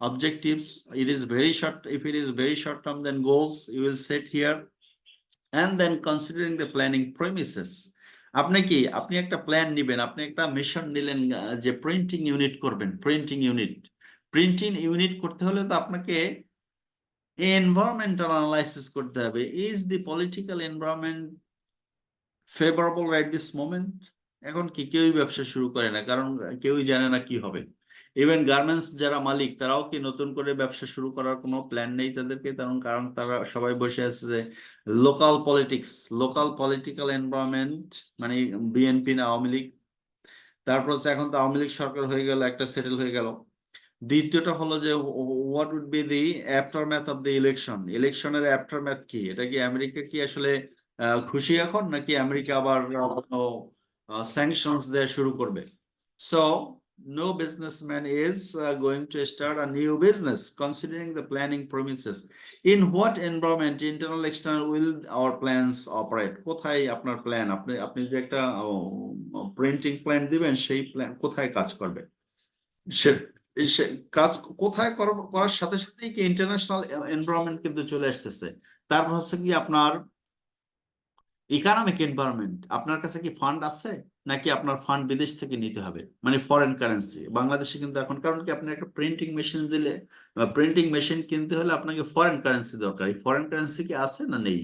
objectives, it is very short, if it is very short term then goals you will set here. And then considering the planning premises, আপনি একটা plan নিবেন, আপনি একটা mission নিলেন যে printing unit করবেন, printing unit করতে হলে তো আপনাকে এনভায়রনমেন্টাল অ্যানালাইসিস করতে হবে। Is the political environment favourable right this moment? এখন কি কেউই ব্যবসা শুরু করে না, কারণ কেউই জানে না কি হবে। ইভেন গার্মেন্টস যারা মালিক তারাও কি নতুন করে ব্যবসা শুরু করার কোনো প্ল্যান নেই তাদেরকে, কারণ তারা সবাই বসে আছে যে লোকাল পলিটিক্যাল এনভায়রনমেন্ট, মানে বিএনপি না আওয়ামী লীগ, তারপর হচ্ছে এখন তো আওয়ামী লীগ সরকার হয়ে গেল, একটা সেটেল হয়ে গেল। দ্বিতীয়টা হলো যে what would be the aftermath of the ইলেকশনের আফটারম্যাথ কি? এটা কি আমেরিকা কি আসলে খুশি এখন, নাকি আমেরিকা আবার স্যাংশনস দেওয়া শুরু করবে? So no businessman is going to start a new business considering the planning premises. In what environment, internal external, will our plans operate? কোথায় আপনার প্ল্যান, আপনি যে একটা প্রিন্টিং প্ল্যান দিবেন সেই প্ল্যান কোথায় কাজ করবে, কাজ কোথায় করার সাথে সাথে কি ইন্টারন্যাশনাল এনভায়রনমেন্ট কিন্তু চলে আসতেছে। তারপর হচ্ছে কি আপনার ইকোনমিক এনভায়রনমেন্ট, আপনার কাছে কি ফান্ড আছে নাকি আপনার ফান্ড বিদেশ থেকে নিতে হবে, মানে ফরেন কারেন্সি। বাংলাদেশে কিন্তু এখন, কারণ কি আপনার একটা প্রিন্টিং মেশিন দিলে, প্রিন্টিং মেশিন কিনতে হলে আপনাকে ফরেন কারেন্সি দরকার, এই ফরেন কারেন্সি কি আছে না নেই?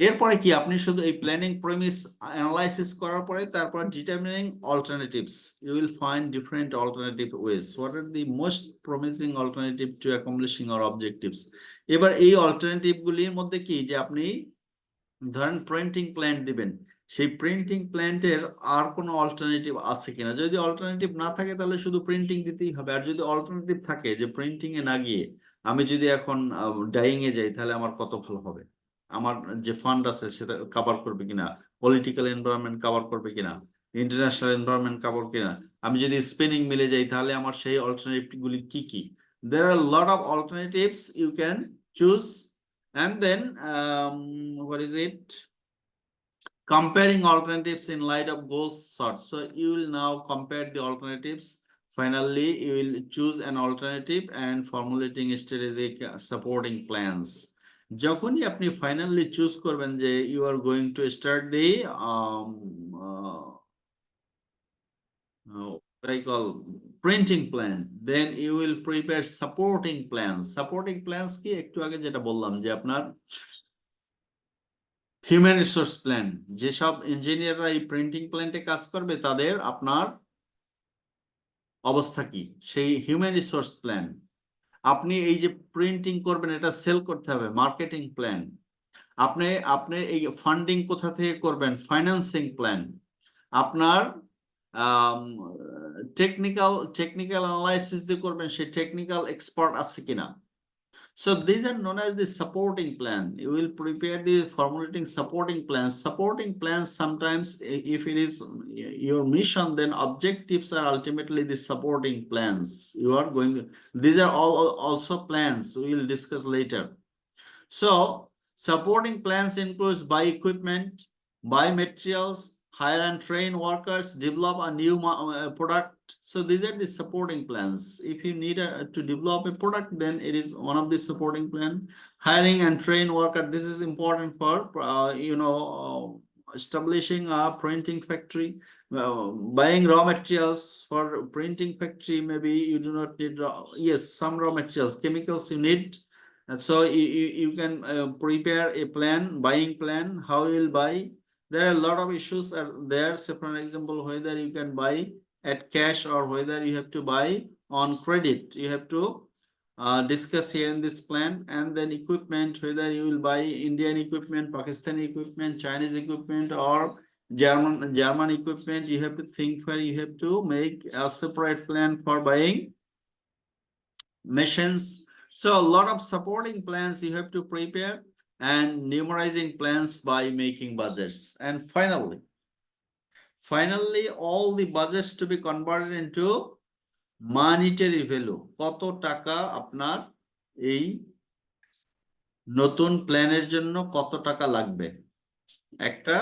এরপরে কি আপনি শুধু এই প্ল্যানিং প্রেমিস অ্যানালাইসিস করার পরে তারপর determining alternatives, you will find different alternative ways, what are the most promising alternative to accomplishing our objectives. এবার এই অল্টারনেটিভ গুলির মধ্যে কি, যে আপনি ধরেন প্রিন্টিং প্ল্যান্ট দিবেন, সেই প্রিন্টিং প্ল্যান্টের আর কোনো অল্টারনেটিভ আছে কিনা, যদি অল্টারনেটিভ না থাকে তাহলে শুধু প্রিন্টিং দিতেই হবে। আর যদি অল্টারনেটিভ থাকে যে প্রিন্টিং এ না গিয়ে আমি যদি এখন ডাইং এ যাই তাহলে আমার কত ভালো হবে, আমার যে ফান্ড আছে সেটা কভার করবে কিনা, পলিটিক্যাল এনভায়রনমেন্ট কভার করবে কিনা, ইন্টারন্যাশনাল এনভায়রনমেন্ট কভার কিনা, আমি যদি স্পিনিং মিলে যাই তাহলে আমার সেই অল্টারনেটিভ গুলি কি কি। there are a lot of alternatives you can choose, and then what is it, comparing alternatives in light of goals sort. So you will now compare the alternatives, finally you will choose an alternative and formulating strategic supporting plans. যখনই আপনি finally choose করবেন যে you are going to start the what I call printing plan, then you will prepare supporting plans কি একটু আগে যেটা বললাম যে আপনার হিউম্যান রিসোর্স প্ল্যান, যেসব ইঞ্জিনিয়াররা এই প্রিন্টিং প্ল্যান্টে কাজ করবে তাদের আপনার অবস্থা কি, সেই হিউম্যান রিসোর্স প্ল্যান। আপনি এই যে প্রিন্টিং করবেন এটা সেল করতে হবে, মার্কেটিং প্ল্যান। আপনি এই ফান্ডিং কোথা থেকে করবেন, ফাইন্যান্সিং প্ল্যান। আপনার টেকনিক্যাল অ্যানালাইসিস দিয়ে করবেন, সেই টেকনিক্যাল এক্সপার্ট আছে কিনা। So these are known as the supporting plan. You will prepare the formulating supporting plans. Supporting plans sometimes, if it is your mission, then objectives are ultimately the supporting plans. You are going to, these are all also plans we will discuss later. So supporting plans includes buy equipment, buy materials, hire and train workers, develop a new product. So these are the supporting plans. If you need to develop a product, then it is one of the supporting plan. Hiring and train worker. This is important for establishing a printing factory. Buying raw materials for printing factory. Maybe you do not need yes, some raw materials, chemicals you need. And so you can prepare a plan, buying plan, how you will buy. There are a lot of issues are there. Say for example, whether you can buy at cash or whether you have to buy on credit. You have to discuss here in this plan. And then equipment, whether you will buy Indian equipment, Pakistani equipment, Chinese equipment, or German equipment. You have to think where you have to make a separate plan for buying machines. So a lot of supporting plans you have to prepare, and numerizing plans by making budgets. And finally, all the budgets to be converted into monetary value. কত টাকা আপনার এই নতুন প্ল্যানের জন্য কত টাকা লাগবে? একটা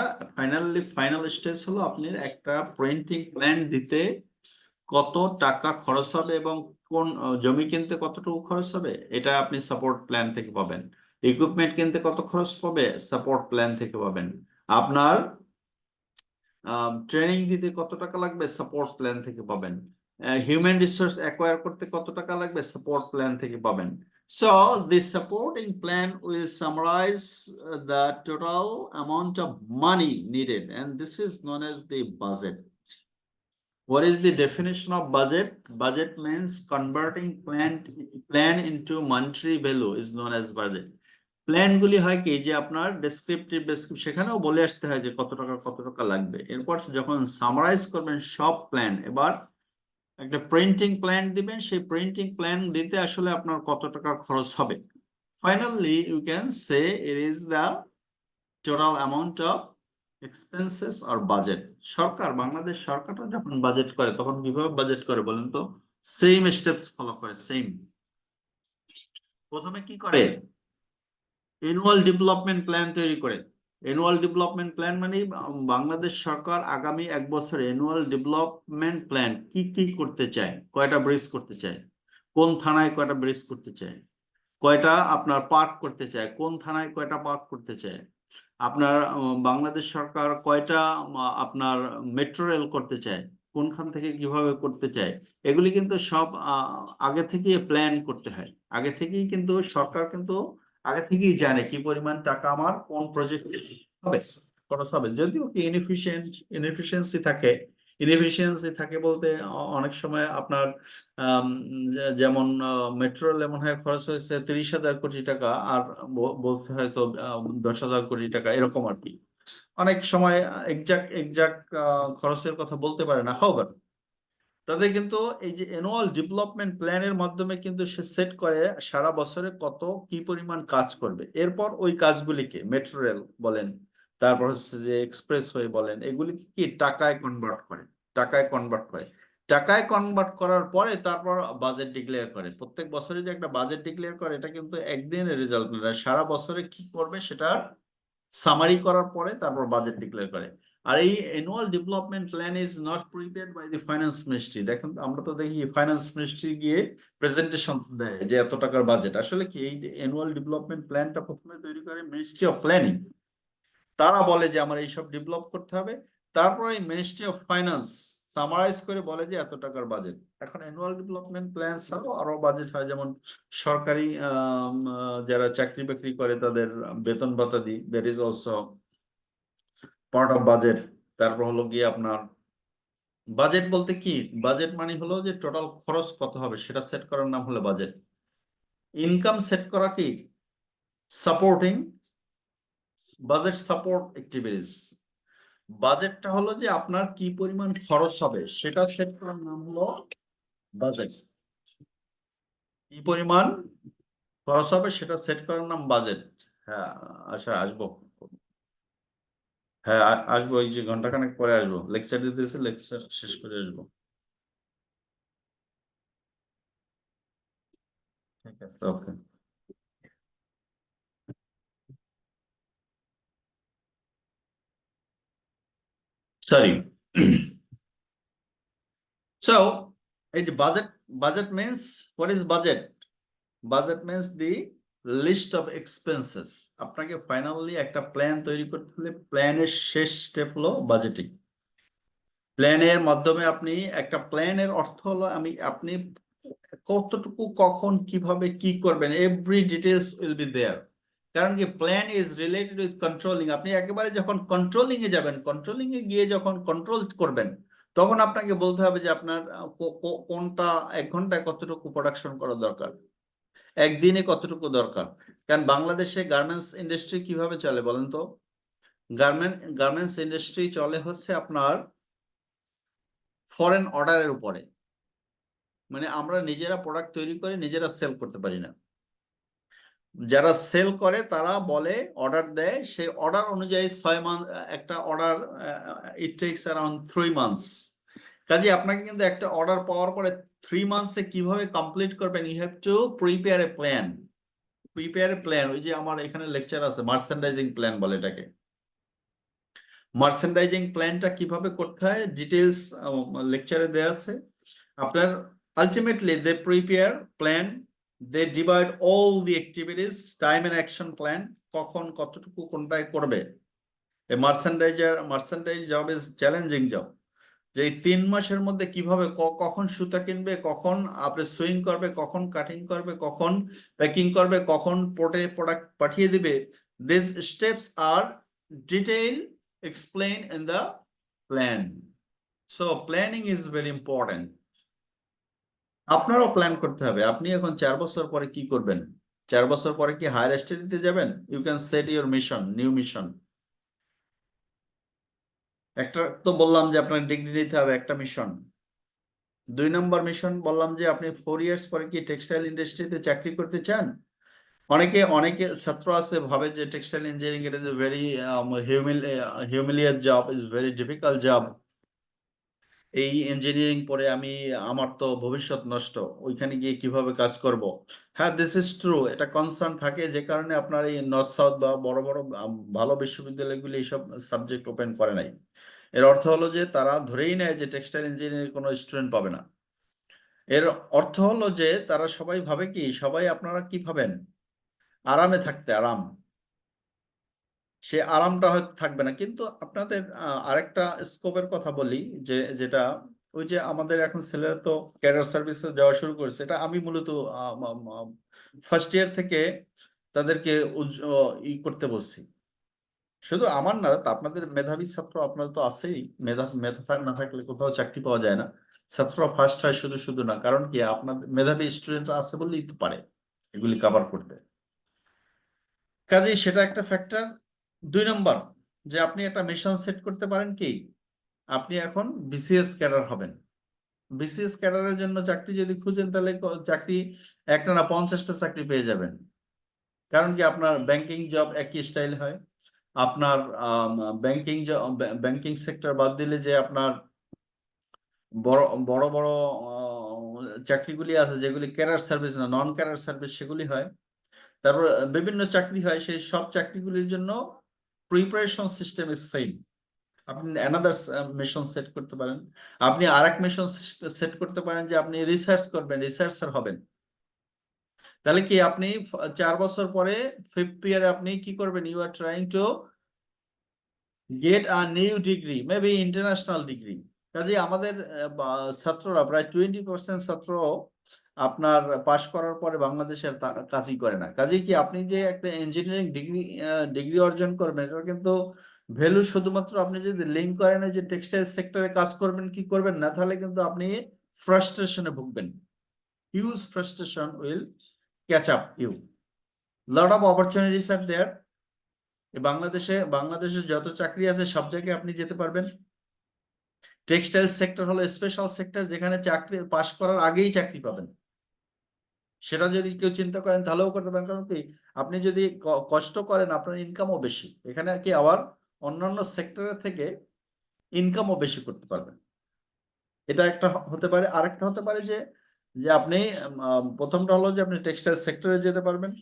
ফাইনাল স্টেজ হলো আপনি একটা প্রিন্টিং প্ল্যান দিতে কত টাকা খরচ হবে এবং কোন জমি কিনতে কতটুকু খরচ হবে, এটা আপনি সাপোর্ট প্ল্যান থেকে পাবেন। ইকুইপমেন্ট কিনতে কত খরচ হবে, সাপোর্ট প্ল্যান থেকে পাবেন। আপনার ট্রেনিং দিতে কত টাকা লাগবে, সাপোর্ট প্ল্যান থেকে পাবেন। হিউম্যান রিসোর্স অ্যাকোয়ার করতে কত টাকা লাগবে, সাপোর্ট প্ল্যান থেকে পাবেন। So the supporting plan will summarize the total amount of money needed, and this is known as the budget. What is the definition of budget? Budget means converting plan into monetary value is known as budget. Plan গুলি হয় কি যে আপনার descriptive সেখানেও বলে আসতে হয় যে কত টাকা লাগবে। এরপর যখন সামারাইজ করবেন সব প্ল্যান, এবার একটা প্রিন্টিং প্ল্যান দিবেন, সেই প্রিন্টিং প্ল্যান দিতে আসলে আপনার কত টাকা খরচ হবে। Finally you can say it is the total amount of expenses or budget. সরকার, বাংলাদেশ সরকারটা যখন বাজেট করে তখন কিভাবে বাজেট করে বলেন তো? সেম স্টেপস ফলো করে, সেম। প্রথমে কি করে? অ্যানুয়াল ডেভেলপমেন্ট প্ল্যান তৈরি করে। অ্যানুয়াল ডেভেলপমেন্ট প্ল্যান মানে বাংলাদেশ সরকার আগামী 1 বছর অ্যানুয়াল ডেভেলপমেন্ট প্ল্যান কি কি করতে চায়, কয়টা ব্রিজ করতে চায়, কোন থানায় কয়টা ব্রিজ করতে চায়, কয়টা আপনার পার্ক করতে চায়, কোন থানায় কয়টা পার্ক করতে চায়, আপনার বাংলাদেশ সরকার কয়টা আপনার মেট্রো রেল করতে চায়, কোনখান থেকে কিভাবে করতে চায়, এগুলি কিন্তু সব আগে থেকে প্ল্যান করতে হয়। আগে থেকেই কিন্তু সরকার কিন্তু আগে থেকেই জানে কি পরিমাণ টাকা আমার কোন প্রজেক্টে হবে, খরচ হবে। যদিও কি ইনএফিসিয়েন্সি থাকে বলতে অনেক সময় আপনার যেমন মেট্রো রেল এমন হয় খরচ হয়েছে 30,000 কোটি টাকা, আর বলতে হয়তো 10,000 কোটি টাকা, এরকম আর কি। অনেক সময় এক্সাক্ট খরচের কথা বলতে পারে না। হোবার তাদের কিন্তু এই যে অ্যানুয়াল ডেভেলপমেন্ট প্ল্যানের মাধ্যমে কিন্তু সে সেট করে সারা বছরে কত কি পরিমাণ কাজ করবে। এরপর ওই কাজগুলিকে মেট্রো রেল বলেন, তারপর হচ্ছে যে এক্সপ্রেসওয়ে বলেন, এগুলিকে কি টাকায় কনভার্ট করে। টাকায় কনভার্ট করার পরে তারপর বাজেট ডিক্লেয়ার করে। প্রত্যেক বছরে যে একটা বাজেট ডিক্লেয়ার করে, এটা কিন্তু একদিনের রেজাল্ট না, সারা বছরে কি করবে সেটার সামারি করার পরে তারপর বাজেট ডিক্লেয়ার করে। আর এই annual development plan is not prepared by the finance ministry. দেখেন আমরা তো দেখি ফাইন্যান্স মিনিস্ট্রি গিয়ে প্রেজেন্টেশন দেয় যে এত টাকার বাজেট। আসলে কি এই অ্যানুয়াল ডেভেলপমেন্ট প্ল্যানটা প্রথমে তৈরি করে মিনিস্ট্রি অফ প্ল্যানিং। তারা বলে যে আমার এইসব ডেভেলপ করতে হবে, তারপরে মিনিস্ট্রি অফ ফাইন্যান্স সামারাইজ করে বলে যে এত টাকার বাজেট। এখন অ্যানুয়াল ডেভেলপমেন্ট প্ল্যান ছাড়াও আরো বাজেট হয়, যেমন সরকারি যারা চাকরি বাকরি করে তাদের বেতন ভাতা দিই, that is also part of budget. তারপর হলো গিয়ে আপনার বাজেট বলতে কি, বাজেট মানে হলো যে টোটাল খরচ কত হবে সেটা সেট করার নাম হলো বাজেট। ইনকাম সেট করা কি সাপোর্টিং বাজেট সাপোর্ট অ্যাক্টিভিটিস। বাজেটটা হলো যে আপনার কি পরিমাণ খরচ হবে সেটা সেট করার নাম হলো বাজেট। কি পরিমাণ খরচ হবে সেটা সেট করার নাম বাজেট। হ্যাঁ, আচ্ছা আসবো। হ্যাঁ আসবো, এই যে ঘন্টাখানেক পরে আসবো, লেকচার দিতেছি, লেকচার শেষ করে আসবো। ঠিক আছে, ওকে। সরি। So, এই যে budget means, what is budget? Budget means the list of expenses. আপনাকে ফাইনালি একটা প্ল্যান তৈরি করতে হলে প্ল্যানের শেষ স্টেপ হলো বাজেটিং। প্ল্যানের মাধ্যমে আপনি একটা প্ল্যানের অর্থ হলো আপনি কতটুকু কখন কিভাবে কি করবেন, every details will be there. কারণ কি plan is related with controlling. আপনি একেবারে যখন কন্ট্রোলিং এ যাবেন, কন্ট্রোলিং এ গিয়ে যখন কন্ট্রোল করবেন, তখন আপনাকে বলতে হবে যে আপনার কোনটা 1 ঘন্টায় কতটুকু প্রোডাকশন করা দরকার, একদিনে কতটুকু দরকার। কারণ বাংলাদেশে গার্মেন্টস ইন্ডাস্ট্রি কিভাবে চলে বলেন তো? গার্মেন্টস ইন্ডাস্ট্রি চলে হচ্ছে আপনার ফরেন অর্ডারের উপরে। মানে আমরা নিজেরা প্রোডাক্ট তৈরি করে নিজেরা সেল করতে পারি না। যারা সেল করে তারা বলে, অর্ডার দেয়, সেই অর্ডার অনুযায়ী 6 মাস একটা অর্ডার, ইট টেকস অ্যারাউন্ড 3 মান্থস। কাজে আপনাকে কিন্তু একটা অর্ডার পাওয়ার পরে 3 মান্থসে কিভাবে কমপ্লিট করবেন, you have to prepare a plan. ওই যে আমার এখানে লেকচার আছে, মার্চেন্ডাইজিং প্ল্যান বলে এটাকে। মার্চেন্ডাইজিং প্ল্যানটা কিভাবে করতে হয় ডিটেলস লেকচারে দেওয়া আছে। আপনার ultimately they prepare plan, they divide all the activities, time and action plan, কখন কতটুকু কোনটায় করবে। a merchandise job is challenging job। যে এই 3 মাসের মধ্যে কিভাবে কখন সুতা কিনবে, কখন আপনি সুইং করবে, কখন কাটিং করবে, কখন প্যাকিং করবে, কখন পোর্টে প্রোডাক্ট পাঠিয়ে দিবে, these steps are detailed explained in the plan. So planning is very important. আপনারও প্ল্যান করতে হবে। আপনি এখন 4 বছর পরে কি করবেন? 4 বছর পরে কি হায়ার স্টাডিতে যাবেন? You can set your mission, new mission. একটা তো বললাম যে আপনার ডিগ্রি নিতে হবে, একটা মিশন। 2 নম্বর মিশন বললাম যে আপনি 4 ইয়ার্স পরে কি টেক্সটাইল ইন্ডাস্ট্রিতে চাকরি করতে চান? অনেকে ছাত্র আছে ভাবে যে textile engineering it is a very হিউমিলিয়ার job, is very difficult job. এই ইঞ্জিনিয়ারিং পড়ে আমার তো ভবিষ্যৎ নষ্ট, ওইখানে গিয়ে কিভাবে কাজ করব। হ্যাঁ, দিস ইজ ট্রু। এটা কনসার্ন থাকে, যে কারণে আপনার এই নর্থ সাউথ বা বড় বড় ভালো বিশ্ববিদ্যালয়গুলি এইসব সাবজেক্ট ওপেন করে নাই। এর অর্থ হলো যে তারা ধরেই নেয় যে টেক্সটাইল ইঞ্জিনিয়ারিং কোনো স্টুডেন্ট পাবে না। এর অর্থ হলো যে তারা সবাই ভাবে কি, সবাই আপনারা কি ভাবেন, আরামে থাকতে, আরাম। সে আরামটা হয়তো থাকবে না। কিন্তু আপনাদের আরেকটা স্কোপের কথা বলি, যেটা ওই যে আমাদের এখন ছেলেরা তো ক্যাডার সার্ভিসে যাওয়া শুরু করেছে। এটা আমি মূলত ফার্স্ট ইয়ার থেকে তাদেরকে করতে বলছি। শুধু আমার না, আপনাদের মেধাবী ছাত্র আপনাদের তো আছেই। মেধা না থাকলে কোথাও চাকরি পাওয়া যায় না। ছাত্ররা ফার্স্ট হয় শুধু না, কারণ কি আপনাদের মেধাবী স্টুডেন্টরা আছে বললেই তো পারে এগুলি কভার করতে। কাজেই সেটা একটা ফ্যাক্টর। 2 নম্বর, যে আপনি একটা মিশন সেট করতে পারেন কি, আপনি এখন বিসিএস ক্যাডার হবেন। বিসিএস ক্যাডারের জন্য চাকরি যদি খুঁজেন, তাহলে চাকরি একটা না 50টা চাকরি পেয়ে যাবেন। কারণ কি আপনার ব্যাংকিং জব একই স্টাইল হয়। আপনার ব্যাংকিং সেক্টর বাদ দিলে যে আপনার বড় বড় বড় চাকরিগুলি আছে, যেগুলি ক্যাডার সার্ভিস না, নন ক্যাডার সার্ভিস, সেগুলি হয়। তারপর বিভিন্ন চাকরি হয়, সেই সব চাকরিগুলির জন্য প্রিপারেশন সিস্টেম ইজ সেম। আপনি অ্যানাদার মিশন সেট করতে পারেন। আপনি আরেক মিশন সেট করতে পারেন যে আপনি রিসার্চ করবেন, রিসার্চার হবেন। তাহলে কি আপনি 4 বছর পরে 5th ইয়ারে আপনি কি করবেন, you are trying to get a new degree, maybe international degree. কাজে আমাদের ছাত্ররা প্রায় 20% ছাত্র আপনার পাশ করার পরে বাংলাদেশের কাজই করে না। কাজে কি আপনি যে একটা ইঞ্জিনিয়ারিং ডিগ্রি অর্জন করবেন, এটা কিন্তু ভ্যালু শুধুমাত্র আপনি যদি লিঙ্ক করেন যে টেক্সটাইল সেক্টরে কাজ করবেন কি করবেন না, তাহলে কিন্তু আপনি ফ্রাস্ট্রেশনে ভুগবেন। Huge frustration will catch up you. Lot of opportunities are there. বাংলাদেশে যত চাকরি আছে সব জায়গায় আপনি যেতে পারবেন। টেক্সটাইল সেক্টর হলো স্পেশাল সেক্টর, যেখানে চাকরি পাশ করার আগেই চাকরি পাবেন। সেটা যদি কেউ চিন্তা করেন তাহলেও করতে পারেন, কারণ কি আপনি যদি কষ্ট করেন আপনার ইনকামও বেশি, এখানে কি আবার অন্যান্য সেক্টরের থেকে ইনকামও বেশি করতে পারবেন। এটা একটা হতে পারে। আরেকটা হতে পারে যে যে আপনি প্রথমটা হলো যে আপনি টেক্সটাইল সেক্টরে যেতে পারবেন,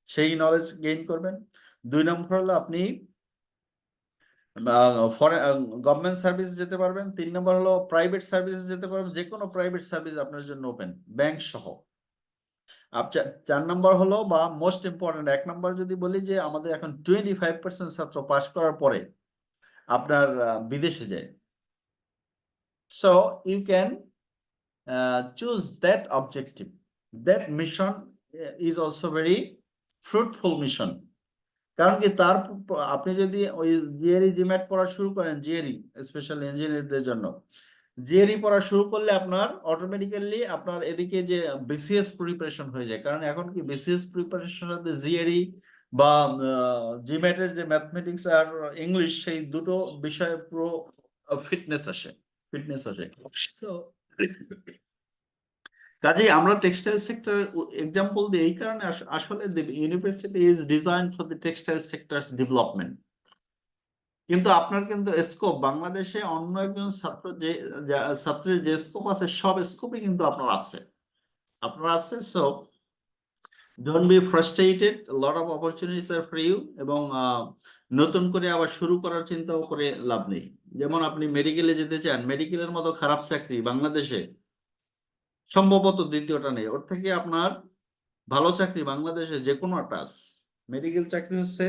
সেই নলেজ গেইন করবেন। 2 নম্বর হলো আপনি গভর্নমেন্ট সার্ভিস যেতে পারবেন। 3 নম্বর হলো প্রাইভেট সার্ভিসে যেতে পারবেন, যে কোনো প্রাইভেট সার্ভিস আপনার জন্য ওপেন, ব্যাংক সহ। 4 নম্বর হলো বা মোস্ট ইম্পর্টেন্ট, 1 নম্বর যদি বলি যে আমাদের এখন 25% ছাত্র পাস করার পরে আপনার বিদেশে যায়। So you can choose that objective. That mission is also very fruitful mission. কারণ কি তার আপনি যদি ওই জিআরই জিম্যাট পড়া শুরু করেন, জিআরই স্পেশাল ইঞ্জিনিয়ারদের জন্য জিআরই পড়া শুরু করলে আপনার অটোমেটিক্যালি আপনার এদিকে যে বিসিএস প্রিপারেশন হয়ে যায়। কারণ এখন কি বিসিএস প্রিপারেশনের সাথে জিআরই বা জিম্যাটের যে ম্যাথমেটিক্স আর ইংলিশ, সেই দুটো বিষয়ে পুরো ফিটনেস আসে। So কাজেই আমরা টেক্সটাইল সেক্টর এক্সাম্পল দিই এই কারণে, আসলে university is design for the textile sectors development. কিন্তু আপনার কিন্তু স্কোপ বাংলাদেশে অন্য একজন ছাত্রের যে স্কোপ আছে সব স্কোপে কিন্তু আপনার আছে। So don't be frustrated, lot of opportunities are for you. এবং নতুন করে আবার শুরু করার চিন্তাও করে লাভ নেই। যেমন আপনি মেডিকেলে যেতে চান, মেডিকেলের মতো খারাপ চাকরি বাংলাদেশে সম্ভবত দ্বিতীয়টা নেই। ওর থেকে আপনার ভালো চাকরি বাংলাদেশে যে কোনো একটা আছে। মেডিকেল চাকরি হচ্ছে,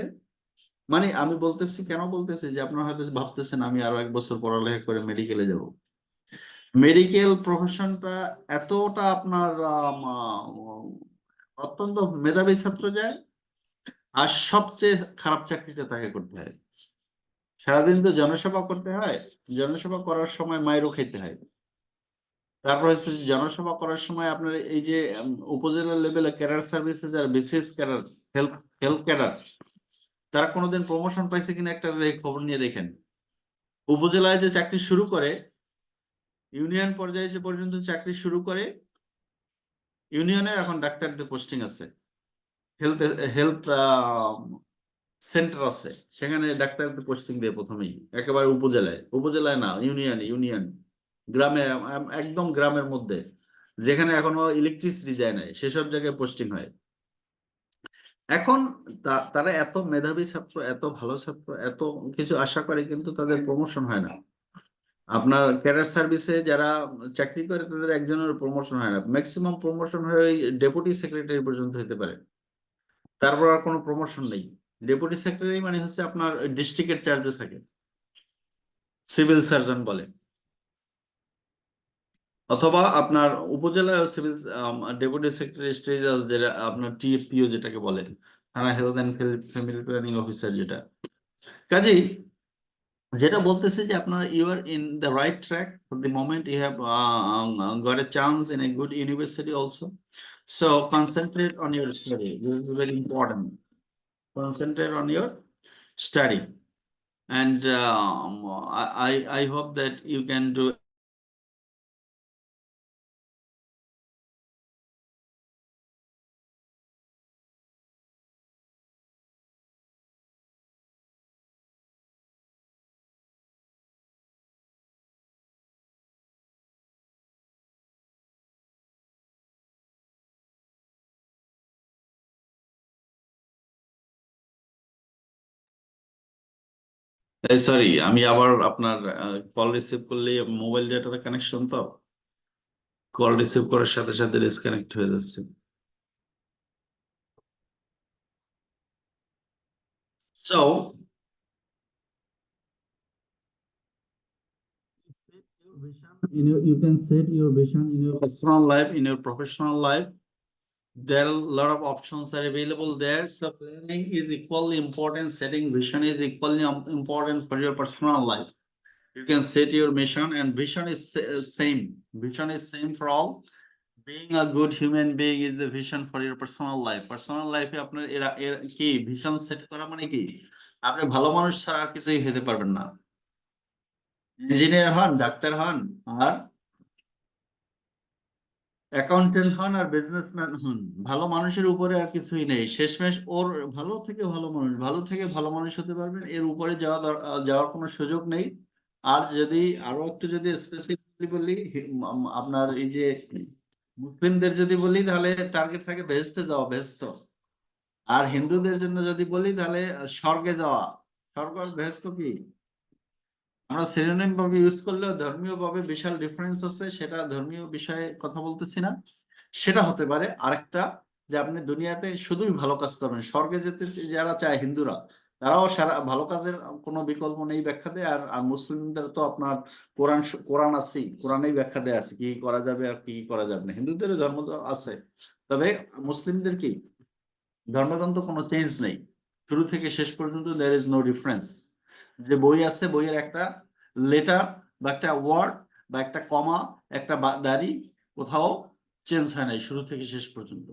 মানে আমি বলতেছি, কেন বলতেছি যে আপনারা হয়তো ভাবতেছেন আমি আরো 1 বছর পড়ালেখা করে মেডিকেলে যাব। মেডিকেল প্রফেশনটা এতটা আপনার অত্যন্ত মেধাবী ছাত্র যায়, আর সবচেয়ে খারাপ চাকরিটা তাকে করতে হয়। সারাদিন তো জনসেবা করতে হয়, জনসেবা করার সময় মাইরও খেতে হয়। তারপর হচ্ছে জনসেবা করার সময় আপনার এই যে উপজেলা লেভেলে ক্যাডার সার্ভিসেস আর বিসিএস ক্যাডার, হেলথ ক্যাডার, তারা কোনোদিন প্রমোশন পাইছে কিনা একটা খবর নিয়ে দেখেন। উপজেলায় যে চাকরি শুরু করে, ইউনিয়ন পর্যায়ে যে পর্যন্ত চাকরি শুরু করে, ইউনিয়নে এখন ডাক্তারদের পোস্টিং আছে, হেলথ হেলথ সেন্টার আছে, সেখানে ডাক্তারদের পোস্টিং দেয় প্রথমেই একেবারে উপজেলায় না, ইউনিয়ন গ্রামে, একদম গ্রামের মধ্যে যেখানে এখনো ইলেকট্রিসিটি যায় নাই, সেসব জায়গায় পোস্টিং হয়। এখন তারা এত মেধাবী ছাত্র, এত ভালো ছাত্র, এত কিছু আশা করে, কিন্তু তাদের প্রমোশন হয় না। আপনার ক্যাডার সার্ভিসে যারা চাকরি করে তাদের একজনের প্রমোশন হয় না, ম্যাক্সিমাম প্রমোশন হয়ে ডেপুটি সেক্রেটারি পর্যন্ত হতে পারে, তারপর আর কোনো প্রমোশন নেই। ডেপুটি সেক্রেটারি মানে হচ্ছে আপনার ডিস্ট্রিক্টের চার্জে থাকে, সিভিল সার্জন বলে, অথবা আপনার উপজেলায় সিভিল ডেপুটি সেক্রেটারি স্টেজ আছে, যেটা আপনার টিএফপিও যেটাকে বলে, থানা health and family planning officer যেটা। কাজেই যেটা বলতেছে যে আপনার you are in the right track for the moment you have got a chance in a good university also. So concentrate on your study, this is very important. Concentrate on your study, and I hope that you can do. Sorry, আমি আবার আপনার call receive করলে mobile ডেটার connection, তো call receive করার সাথে সাথে disconnect হয়ে যাচ্ছে। So you can set your vision in your personal life, in your professional life. There are a lot of options are available there. So planning is equally important. Setting vision is equally important for your personal life. You can set your mission, and vision is same. Vision is same for all. Being a good human being is the vision for your personal life. Personal life এ আপনার কি vision set করা মানে কি? আপনি ভালো মানুষ ছাড়া আর কিছুই হতে পারবেন না। ইঞ্জিনিয়ার হন, ডাক্তার হন, আর অ্যাকাউন্টেন্ট হন আর বিজনেসম্যান হন, ভালো মানুষের উপরে আর কিছুই নেই। শেষমেশ ওর ভালো থেকে ভালো মানুষ, ভালো থেকে ভালো মানুষ হতে পারবেন, এর উপরে যাওয়ার কোনো সুযোগ নেই। আর যদি আরো একটু যদি স্পেসিফিকলি বলি, আপনার এই যে মুসলিমদের যদি বলি তাহলে টার্গেট থাকে বেহেশতে যাওয়া, বেহেশত। আর হিন্দুদের জন্য যদি বলি তাহলে স্বর্গে যাওয়া। স্বর্গ আর বেহেশত কি আমরা সিনোনিম ভাবে ইউজ করলেও ধর্মীয় ভাবে বিশাল ডিফারেন্স আছে, সেটা ধর্মীয় বিষয়ে কথা বলতেছি না। সেটা হতে পারে আরেকটা, যে আপনি দুনিয়াতে শুধুই ভালো কাজ করবেন। স্বর্গে যেতে যারা চায় হিন্দুরা, তারাও সারা ভালো কাজের কোনো বিকল্প নেই ব্যাখ্যা দেয়। আর মুসলিমদের তো আপনার কোরআন আছে, কোরআনেই ব্যাখ্যা দেয় আছে কি করা যাবে আর কি করা যাবে না। হিন্দুদের ধর্ম তো আছে, তবে মুসলিমদের কি ধর্মগ্রন্থ কোনো চেঞ্জ নেই, শুরু থেকে শেষ পর্যন্ত দেয়ার ইজ নো ডিফারেন্স। যে বই আছে, বইয়ের একটা লেটার বা একটা ওয়ার্ড বা একটা কমা, একটা দাড়ি কোথাও চেঞ্জ হয় নাই শুরু থেকে শেষ পর্যন্ত।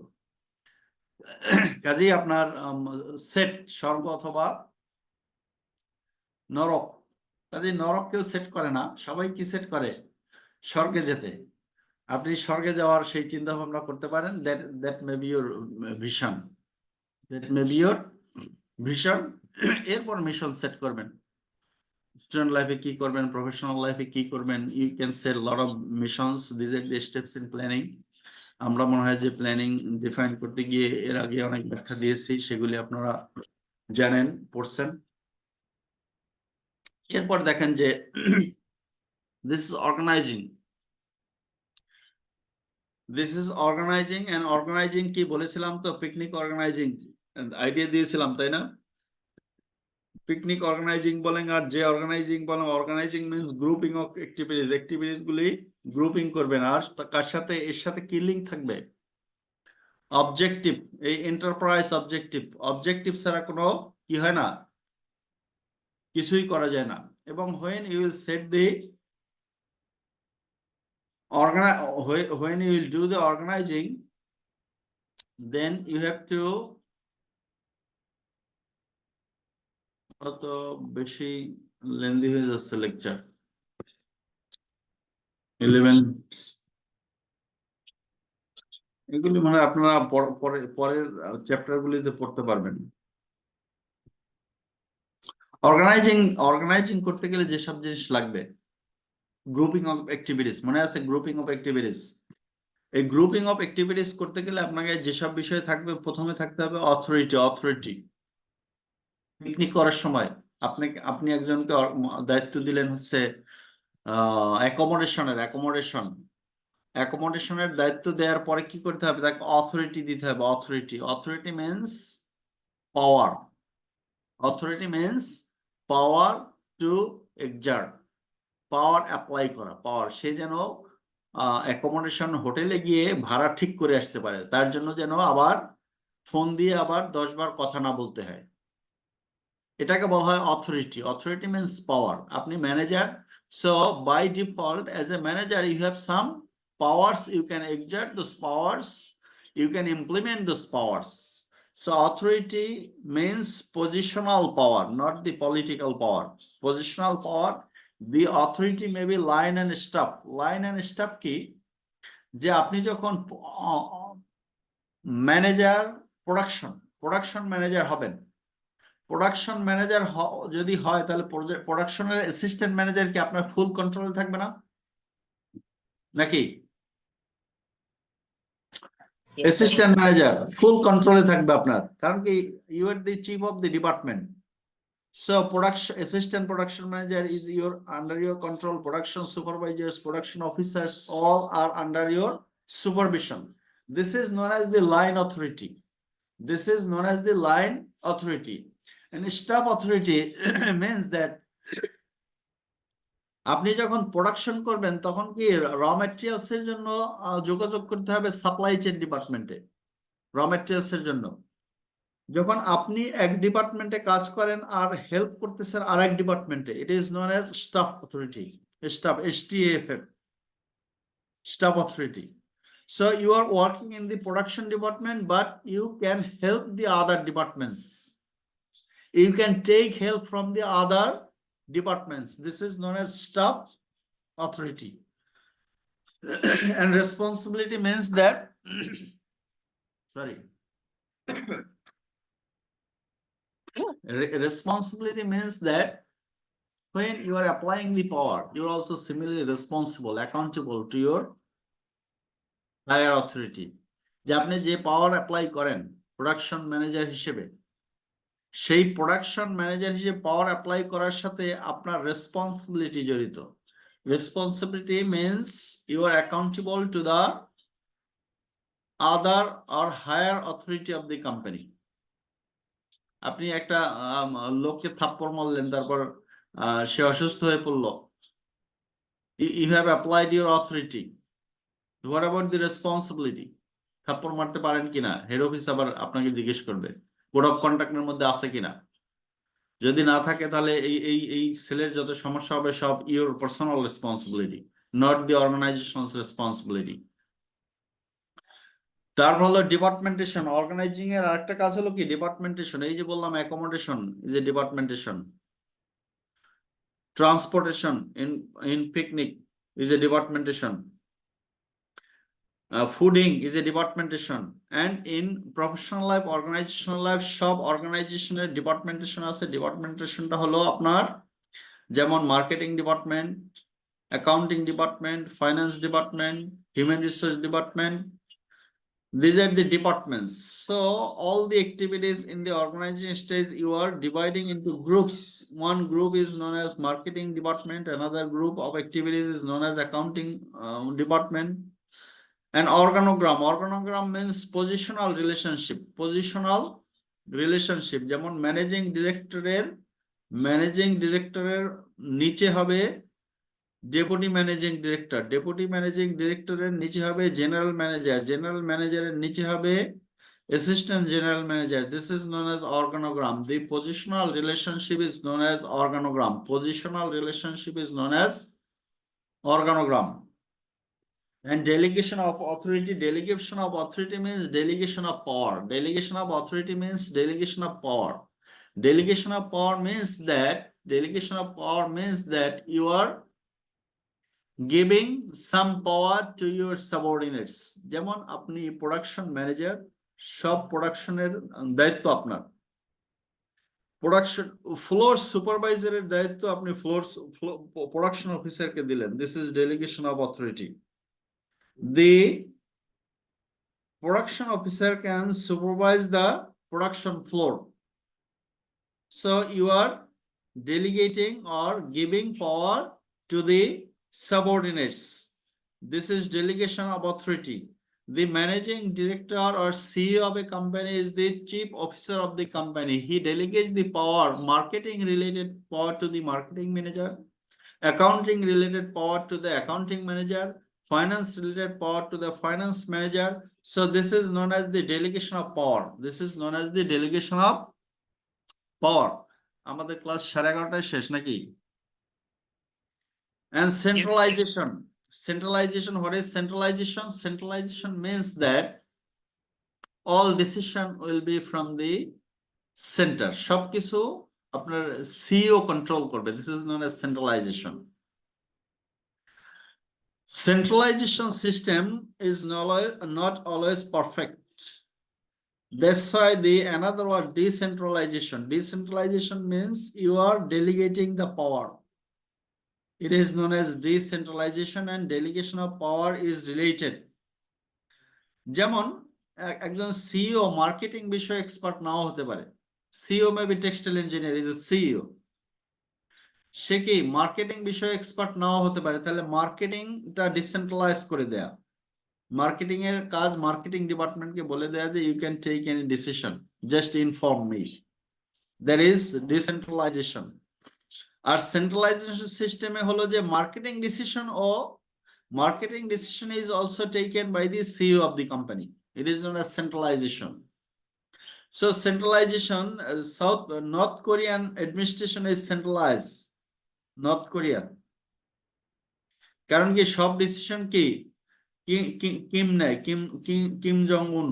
কাজেই আপনার সেট স্বর্গ অথবা নরক, কাজেই নরক কেউ সেট করে না, সবাই কি সেট করে স্বর্গে যেতে। আপনি স্বর্গে যাওয়ার সেই চিন্তা ভাবনা করতে পারেন, that may be your vision, that may be your vision. এরপর মিশন সেট করবেন, স্টুডেন্ট লাইফে কি করবেন, প্রফেশনাল লাইফে কি করবেন। You can set lot of missions, this are the steps in planning. আমরা মনে হয় যে প্ল্যানিং ডিফাইন করতে গিয়ে এর আগে অনেক ব্যাখ্যা দিয়েছি, সেগুলি আপনারা জানেন, পড়ছেন। এরপর দেখেন যে this is organizing, this is organizing. And organizing কি বলেছিলাম তো, পিকনিক অর্গানাইজিং আইডিয়া দিয়েছিলাম, তাই না? পিকনিক অর্গানাইজিং বলেন আর যে অর্গানাইজিং বলেন, organizing means grouping of activities, activities গুলি গ্রুপিং করবেন। আর কার সাথে, এর সাথে কি লিঙ্ক থাকবে? অবজেক্টিভ, এই এন্টারপ্রাইজ অবজেক্টিভ, অবজেক্টিভ ছাড়া কোনো কি হয় না, কিছুই করা যায় না। এবং when you will set the when you will do the organizing, then you have to অত বেশি লেন্দি হয়ে যাচ্ছে লেকচার 11, এগুলি মানে আপনারা পরের চ্যাপ্টার গুলিতে পড়তে পারবেন। অর্গানাইজিং করতে গেলে যেসব জিনিস লাগবে, গ্রুপিং অফ অ্যাক্টিভিটিস, মনে আছে গ্রুপিং অফ অ্যাক্টিভিটিস? এই গ্রুপিং অফ অ্যাক্টিভিটিস করতে গেলে আপনাকে যেসব বিষয় থাকবে, প্রথমে থাকতে হবে অথরিটি। পিকনিক করার সময় আপনি একজনকে দায়িত্ব দিলেন হচ্ছে অ্যাকোমোডেশনের দায়িত্ব দেওয়ার পরে কি করতে হবে, তাকে অথরিটি দিতে হবে। Authority means power, authority means power to exert, power apply করা, পাওয়ার। সে যেন অ্যাকোমোডেশন হোটেলে গিয়ে ভাড়া ঠিক করে আসতে পারে, তার জন্য যেন আবার ফোন দিয়ে আবার 10 বার কথা না বলতে হয়। এটাকে বলা হয় অথরিটি মিন্স পাওয়ার। আপনি manager, so by default as a manager you have some powers, you can exert those powers, you can implement those powers. So authority means positional power, not the political power. Positional power, the authority may be line and staff. Line and staff কি, যে আপনি যখন manager, production manager হবেন, production manager যদি হয়, তাহলে প্রোডাকশনের assistant manager কি আপনার ফুল কন্ট্রোলে থাকবে না নাকি? অ্যাসিস্ট্যান্ট ম্যানেজার ফুল কন্ট্রোলে থাকবে আপনার, কারণ কি you are the chief of the department. So assistant production manager is under your control. Production supervisors, production officers, all are under your supervision. This is known as the line authority. And staff authority means that আপনি যখন production করবেন, তখন কি র materials এর জন্য যোগাযোগ করতে হবে সাপ্লাই চেইন ডিপার্টমেন্টে, র ম্যাটেরিয়ালস এর জন্য। যখন আপনি এক ডিপার্টমেন্টে কাজ করেন আর হেল্প করতেছেন আর এক ডিপার্টমেন্টে, it is known as staff authority, staff authority. So you are working in the production department, but you can help the other departments. You can take help from the other departments. This is known as staff authority. And responsibility means that, sorry. Responsibility means that when you are applying the power, you are also similarly responsible, accountable to your higher authority. যে আপনি যে পাওয়ার apply করেন production manager হিসেবে, সেই production manager হিসেবে পাওয়ার apply করার সাথে আপনার রেসপন্সিবিলিটি জড়িত। Responsibility means you are accountable to the other or higher authority of the company. আপনি একটা লোককে থাপ্পড় মারলেন, তারপর সে অসুস্থ হয়ে পড়লো, you have applied your authority. What about the responsibility? থাপ্পড় মারতে পারেন কিনা হেড অফিস আবার আপনাকে জিজ্ঞেস করবে, কোড অফ কন্ডাক্টের মধ্যে আছে কিনা। যদি না থাকে তাহলে এই সেলের যত সমস্যা হবে সব your personal responsibility, not the organization's responsibility. তারপর হলো ডিপার্টমেন্টেশন। অর্গানাইজিং এর আরেকটা কাজ হলো কি ডিপার্টমেন্টেশন। এই যে বললাম accommodation is a departmentation, transportation in picnic is a departmentation, fooding is a departmentation, and in professional life, organizational life, সব অর্গানাইজেশনের ডিপার্টমেন্টেশন আছে। ডিপার্টমেন্টেশনটা হলো আপনার যেমন marketing department, accounting department, finance department, human resource department. These are the departments. So all the activities in the organization stage you are dividing into groups. One group is known as marketing department, another group of activities is known as accounting department. An organogram. Organogram means positional relationship. Positional relationship. যেমন managing ডিরেক্টরের নিচে হবে deputy managing director, deputy managing ডিরেক্টরের নিচে হবে general manager, general ম্যানেজারের নিচে হবে assistant general manager. This is known as organogram. The positional relationship is known as organogram. Positional relationship is known as organogram. And delegation of authority. Delegation of authority means delegation of power. Delegation of authority means delegation of power. Delegation of power means that you are giving some power to your subordinates. যেমন আপনি production manager, সব প্রোডাকশনের দায়িত্ব আপনার। Production floor সুপারভাইজারের দায়িত্ব আপনি production অফিসারকে দিলেন। This is delegation of authority. The production officer can supervise the production floor. So you are delegating or giving power to the subordinates. This is delegation of authority. The managing director or CEO of a company is the chief officer of the company. He delegates the power, marketing related power to the marketing manager, accounting related power to the accounting manager, finance related power to the finance manager. So this is known as the delegation of power. This is known as the delegation of power. আমাদের class 11:30 শেষ নাকি? And centralization. Centralization, what is centralization? Centralization means that all decision will be from the center. সবকিছু আপনার CEO control করবে। This is known as centralization. Centralization system is not always perfect. That's why another word decentralization. Decentralization means you are delegating the power. It is known as decentralization, and delegation of power is related. যেমন একজন CEO marketing বিষয়ে expert নাও হতে পারে। CEO may be textile engineer, is a CEO. সে কি marketing বিষয়ে expert নাও হতে পারে। তাহলে মার্কেটিংটা ডিসেন্ট্রালাইজ করে দেয়া, মার্কেটিং এর কাজ মার্কেটিং ডিপার্টমেন্টকে বলে দেয়া যে you can take any decision, just inform me. That is decentralization. আর সেন্ট্রালাইজেশন সিস্টেমে হলো যে marketing decision is also taken by the CEO of the company. It is known as centralization. So centralization, North Korean administration is centralized. North Korea, কারণ কি সব decision কি Kim নেয়, Kim Jong উন।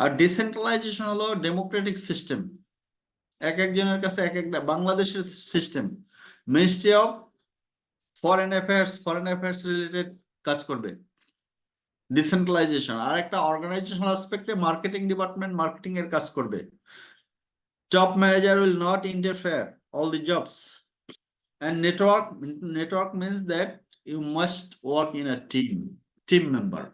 আর ডিসেন্ট্রালাইজেশন হলো ডেমোক্রেটিক সিস্টেম, এক একজনের কাছে এক একটা। বাংলাদেশের system, ministry of foreign affairs related কাজ করবে। ডিসেন্ট্রালাইজেশন আর একটা অর্গানাইজেশনাল অ্যাসপেক্টে মার্কেটিং ডিপার্টমেন্ট মার্কেটিং এর কাজ করবে। Top manager will not interfere all the jobs. And network means that you must work in a team member.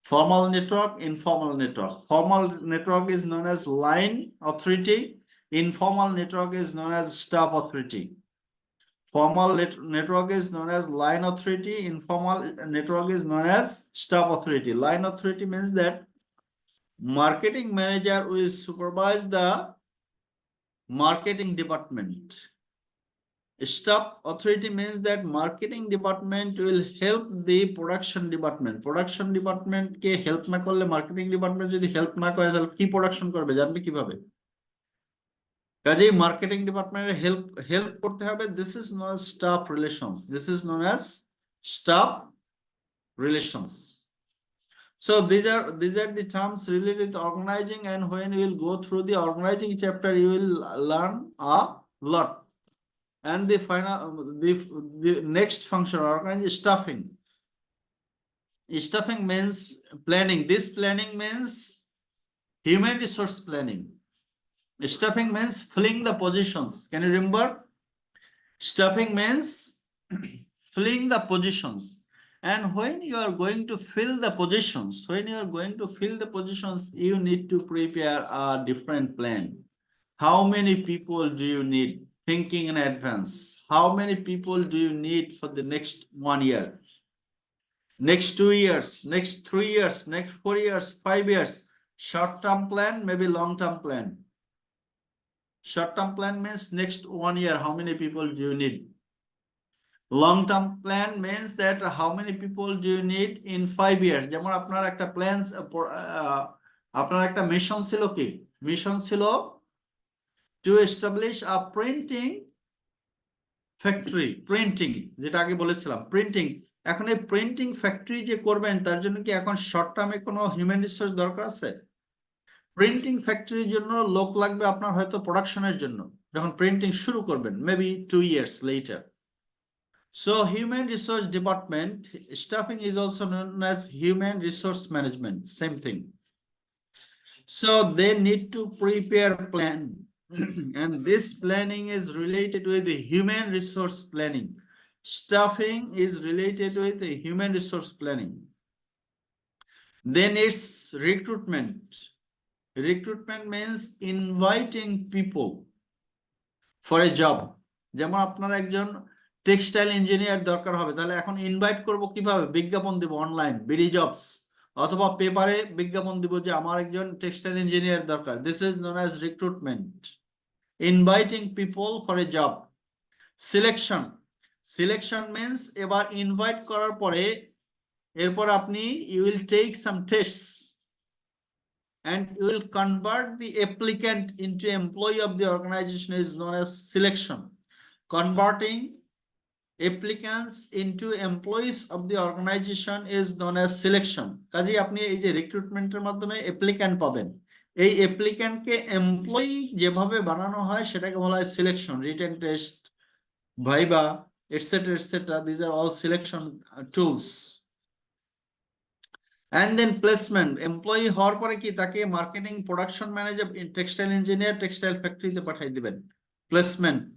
Formal network, informal network. Formal network is known as line authority. Informal network is known as staff authority. Formal network is known as line authority. Informal network is known as staff authority. Line authority means that marketing manager will supervise the marketing department. Staff authority means that marketing department will help the production department. Production department ke help na korle marketing department jodi help na kore tale ki production korbe janbe kibabe? Kajei marketing department help korte hobe. This is known as staff relations. This is known as staff relations. So these are the terms related to organizing, and when you will go through the organizing chapter you will learn a lot. And the final, the next function organizing staffing. Staffing means planning. This planning means human resource planning. Staffing means filling the positions. Can you remember? Staffing means filling the positions. And when you are going to fill the positions, you need to prepare a different plan. How many people do you need? Thinking in advance. How many people do you need for the next 1 year? Next 2 years, next 3 years, next 4 years, 5 years. Short-term plan, maybe long-term plan. Short-term plan means next 1 year, how many people do you need? Long-term plan means that how many people do you need in 5 years? যেমন আপনার একটা plan, আপনার একটা mission ছিল কি? Mission ছিল to establish a printing factory. Printing যেটা আগে বলেছিলাম, প্রিন্টিং। এখন এই প্রিন্টিং ফ্যাক্টরি যে করবেন তার জন্য কি এখন শর্ট টার্মে কোনো হিউম্যান রিসোর্স দরকার আছে? প্রিন্টিং ফ্যাক্টরির জন্য লোক লাগবে আপনার হয়তো প্রোডাকশনের জন্য, যখন প্রিন্টিং শুরু করবেন maybe 2 years later. So human resource department staffing is also known as human resource management, same thing. So they need to prepare plan. And this planning is related with the human resource planning. Staffing is related with the human resource planning. Then it's recruitment. Recruitment means inviting people for a job. যেমন আপনার একজন textile engineer দরকার হবে, তাহলে এখন invite করব কিভাবে? বিজ্ঞাপন দিব অনলাইন, বিডি জবস, অথবা পেপারে বিজ্ঞাপন দিব যে আমার একজন টেক্সটাইল ইঞ্জিনিয়ার দরকার। This is known as recruitment. Inviting people for a job. Selection means এবার ইনভাইট করার পরে এরপর আপনি you will take some tests and you will convert the applicant into employee of the organization is known as selection. Converting applicants into employees of the organization is known as selection. কাজেই আপনি এই যে রিক্রুটমেন্টের মাধ্যমে applicant পাবেন, এই অ্যাপ্লিক্যান্টকে employee যেভাবে বানানো হয় সেটাকে বলা হয় selection. Written test, viva, etcetera etcetera, this are all selection tools. And then placement. Employee হওয়ার পরে কি তাকে marketing, production manager, textile engineer, textile ফ্যাক্টরিতে পাঠিয়ে দিবেন। প্লেসমেন্ট।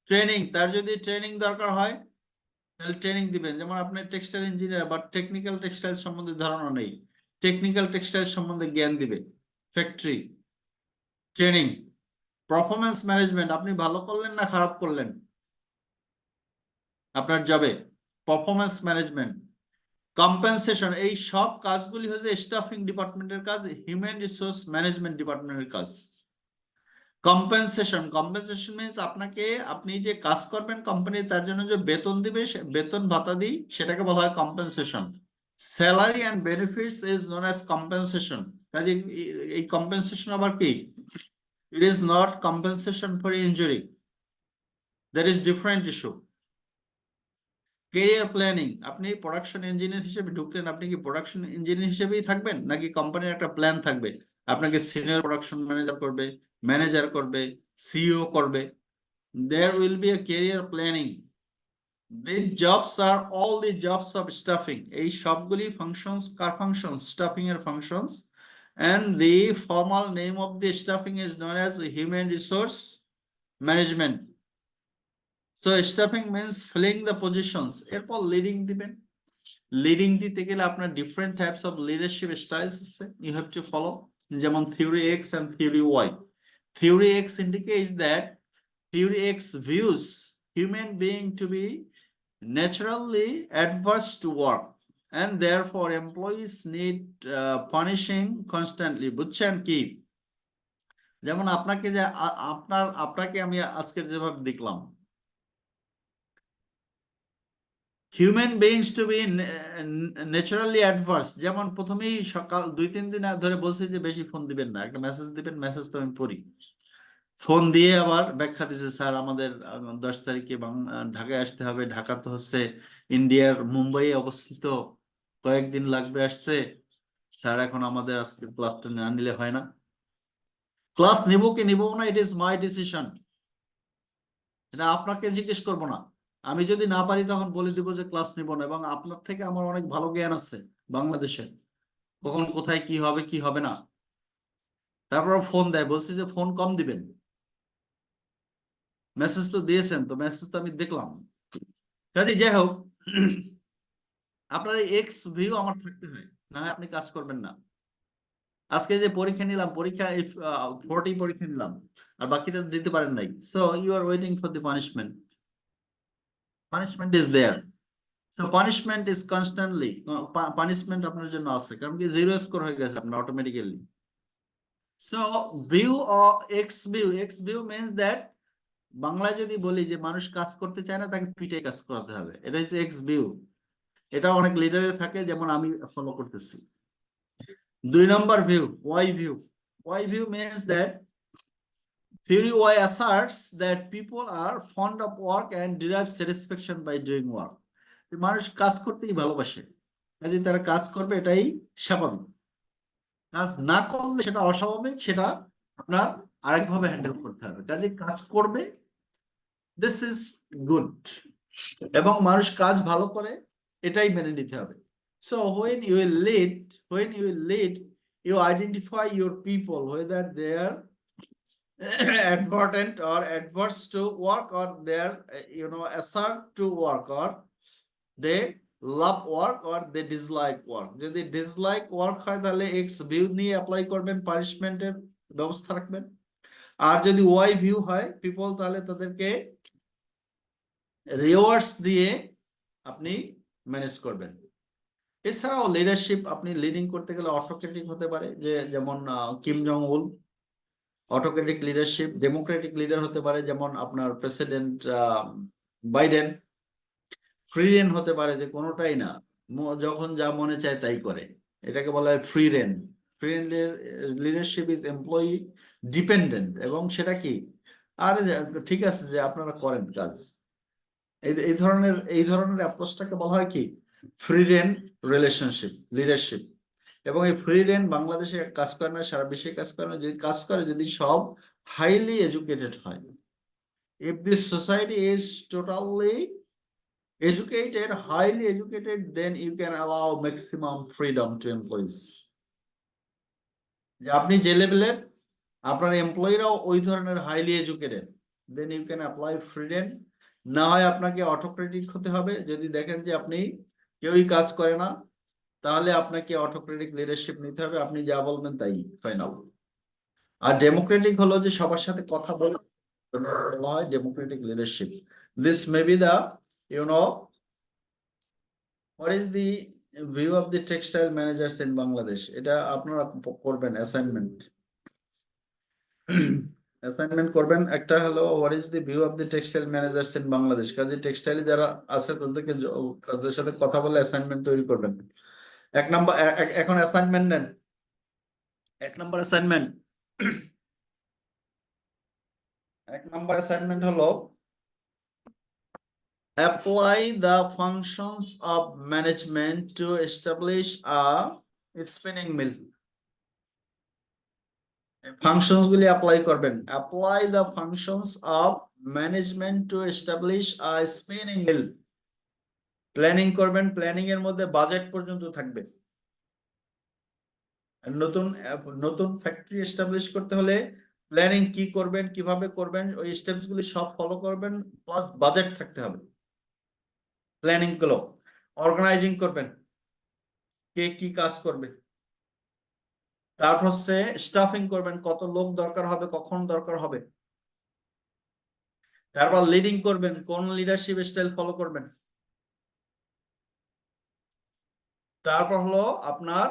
ট্রেনিং, তার যদি ট্রেনিং দরকার হয় তাহলে ট্রেনিং দিবেন। যেমন আপনি textile engineer but technical textile সম্বন্ধে ধারণা নেই, টেকনিক্যাল টেক্সটাইল সম্বন্ধে জ্ঞান দিবে। Factory training. পারফরমেন্স ম্যানেজমেন্ট, আপনি ভালো করলেন না খারাপ করলেন আপনার জবে, পারফরমেন্স ম্যানেজমেন্ট। কম্পেনসেশন, এই সব কাজগুলি হচ্ছে স্টাফিং ডিপার্টমেন্টের কাজ, হিউম্যান রিসোর্স ম্যানেজমেন্ট ডিপার্টমেন্টের কাজ। কম্পেনসেশন মিন্স আপনাকে, আপনি যে কাজ করবেন কোম্পানি তার জন্য যে বেতন দিবে, বেতন ভাতা দিই, সেটাকে বলা হয় compensation. Salary and benefits is known as compensation. কাজে এই কম্পেনসেশন আবার কি? It is not compensation for injury, that is different issue. Career planning, আপনি প্রোডাকশন ইঞ্জিনিয়ার হিসেবে ঢুকলেন, আপনি কি প্রোডাকশন ইঞ্জিনিয়ার হিসেবেই থাকবেন নাকি কোম্পানির একটা প্ল্যান থাকবে আপনাকে সিনিয়র প্রোডাকশন ম্যানেজার করবে, ম্যানেজার করবে, সিইও করবে? There will be a career planning. These jobs are all the jobs of staffing. এই সবগুলি functions কার functions? Staffing এর functions. And the formal name of the staffing is known as human resource management. So staffing means filling the positions. এরপর leading দিবেন। Leading দিতে গেলে আপনার different types of leadership styles আছে। You have to follow. যেমন theory X and theory Y. Theory X indicates that theory X views human being to be naturally adverse to work and therefore employees need punishing constantly. বুঝছেন কি? যেমন আপনাকে যে আপনাকে আমি আজকে যেভাবে দেখলাম, human beings to be naturally adverse. যেমন প্রথমেই সকাল 2-3 দিন ধরে বলছি যে বেশি ফোন দিবেন না, একটা মেসেজ দিবেন, মেসেজ তো আমি পড়ি। ফোন দিয়ে আবার ব্যাখ্যা দিচ্ছে, স্যার আমাদের 10 তারিখে ঢাকায় আসতে হবে, ঢাকা তো হচ্ছে ইন্ডিয়ার মুম্বাই অবস্থিত, কয়েকদিন লাগবে আসতে, স্যার এখন আমাদের আজকে ক্লাসটা না নিলে হয় না। ক্লাস নিব কি নিব না, ইট ইজ মাই ডিসিশন, এটা আপনাকে জিজ্ঞেস করবো না। আমি যদি না পারি তখন বলে দিব যে ক্লাস নিব না, এবং আপনার থেকে আমার অনেক ভালো জ্ঞান আছে বাংলাদেশের, কখন কোথায় কি হবে কি হবে না। তারপর ফোন দেয়, বলছি যে ফোন কম দিবেন, মেসেজ তো দিয়েছেন, তো মেসেজ তো আমি দেখলাম। কাজে যাই হোক, আপনার এক্স ভিউ আমার থাকতে হয়, না হয় আপনি কাজ করবেন না। আজকে যে পরীক্ষা নিলাম, পরীক্ষা 40 পরীক্ষা নিলাম আর বাকিটা দিতে পারেন নাই, so you are waiting for the punishment. Punishment is there, so punishment is constantly, punishment আপনার জন্য আছে, কারণ কি জিরো স্কোর হয়ে গেছে আপনার automatically. So view x view means that, বাংলায় যদি বলি যে মানুষ কাজ করতে চায় না, তাকে পিঠে কাজ করাতে হবে, এটা হচ্ছে এক্স ভিউ। এটা অনেক লিডারের থাকে, যেমন আমি ফলো করতেছি। 2 নম্বর view, Y view. Y view means that theory Y asserts that people are fond of work and derive satisfaction by doing work. মানুষ কাজ করতেই ভালোবাসে, কাজে তারা কাজ করবে, এটাই স্বাভাবিক। কাজ না করলে সেটা অস্বাভাবিক, সেটা আপনার আরেকভাবে হ্যান্ডেল করতে হবে। কাজে কাজ করবে, দিস ইজ গুড, এবং মানুষ কাজ ভালো করে, এটাই মেনে নিতে হবে। So when you will lead, you identify your people, whether they are advertent or adverse to work, or they are assert to work, or they love work or they dislike work. যদি dislike work হয় তাহলে X view নিয়ে apply করবেন, পানিশমেন্টের ব্যবস্থা রাখবেন। আর যদি Y view হয় people, তাহলে তাদেরকে রিওয়ার্ডস দিয়ে আপনি ম্যানেজ করবেন। এছাড়াও লিডারশিপ, আপনি লিডিং করতে গেলে অটোক্রেটিক হতে পারে, যেমন কিম জং উল, অটোক্রেটিক লিডারশিপ। ডেমোক্রেটিক লিডার হতে পারে, যেমন আপনার প্রেসিডেন্ট বাইডেন। ফ্রি রেন হতে পারে, যে কোনোটাই না, যখন যা মনে চায় তাই করে, এটাকে বলা হয় free rein. Free rein leadership is employee dependent, এবং সেটা কি, আর ঠিক আছে যে আপনারা করেন কাজ, এই ধরনের অ্যাপ্রোচটাকে বলা হয় কি, ফ্রি রেন রিলেশনশিপ লিডারশিপ। এবং এই ফ্রি রেন বাংলাদেশে কাজ করে না, সারা বিশ্বে কাজ করে না। যদি কাজ করে, যদি সব হাইলি এডুকেটেড হয়। If this society is totally educated, highly educated, then you can allow maximum freedom to employees. যে আপনি যে লেভেলের, আপনার এমপ্লয়িরাও ওই ধরনের highly educated, then you can apply freedom. না হয় আপনাকে অটোক্রেটিক হতে হবে, যদি দেখেন যে আপনি কেউই কাজ করে না, তাহলে আপনাকে অটোক্রেটিক লিডারশিপ নিতে হবে, আপনি যা বলবেন তাই ফাইনাল। আর ডেমোক্রেটিক হলো যে সবার সাথে কথা বলা হয়, Democratic leadership. This may be the what is the view of the textile managers in Bangladesh? এটা আপনারা করবেন অ্যাসাইনমেন্ট। অ্যাসাইনমেন্ট করবেন একটা হলো, what is the view of the textile managers in Bangladesh. কাজে টেক্সটাইলে যারা আছে তাদের সাথে কথা বলে অ্যাসাইনমেন্ট তৈরি করবেন। এক নম্বর, এখন অ্যাসাইনমেন্ট নেন। 1 নম্বর অ্যাসাইনমেন্ট, 1 নম্বর অ্যাসাইনমেন্ট হলো, apply the functions of management to establish a spinning mill. Functions গুলি apply করবেন। Apply the functions of management to establish a spinning mill. Planning করবেন, প্ল্যানিং এর মধ্যে বাজেট পর্যন্ত থাকবে। নতুন নতুন ফ্যাক্টরি এস্টাবলিশ করতে হলে প্ল্যানিং কি করবেন, কিভাবে করবেন, ওই স্টেপস গুলি সব ফলো করবেন, প্লাস বাজেট থাকতে হবে। প্ল্যানিং গুলো অর্গানাইজিং করবেন, কে কি কাজ করবে। তারপর হচ্ছে স্টাফিং করবেন, কত লোক দরকার হবে, কখন দরকার হবে। তারপর লিডিং করবেন, কোন লিডারশিপ স্টাইল ফলো করবেন। তারপর হলো আপনার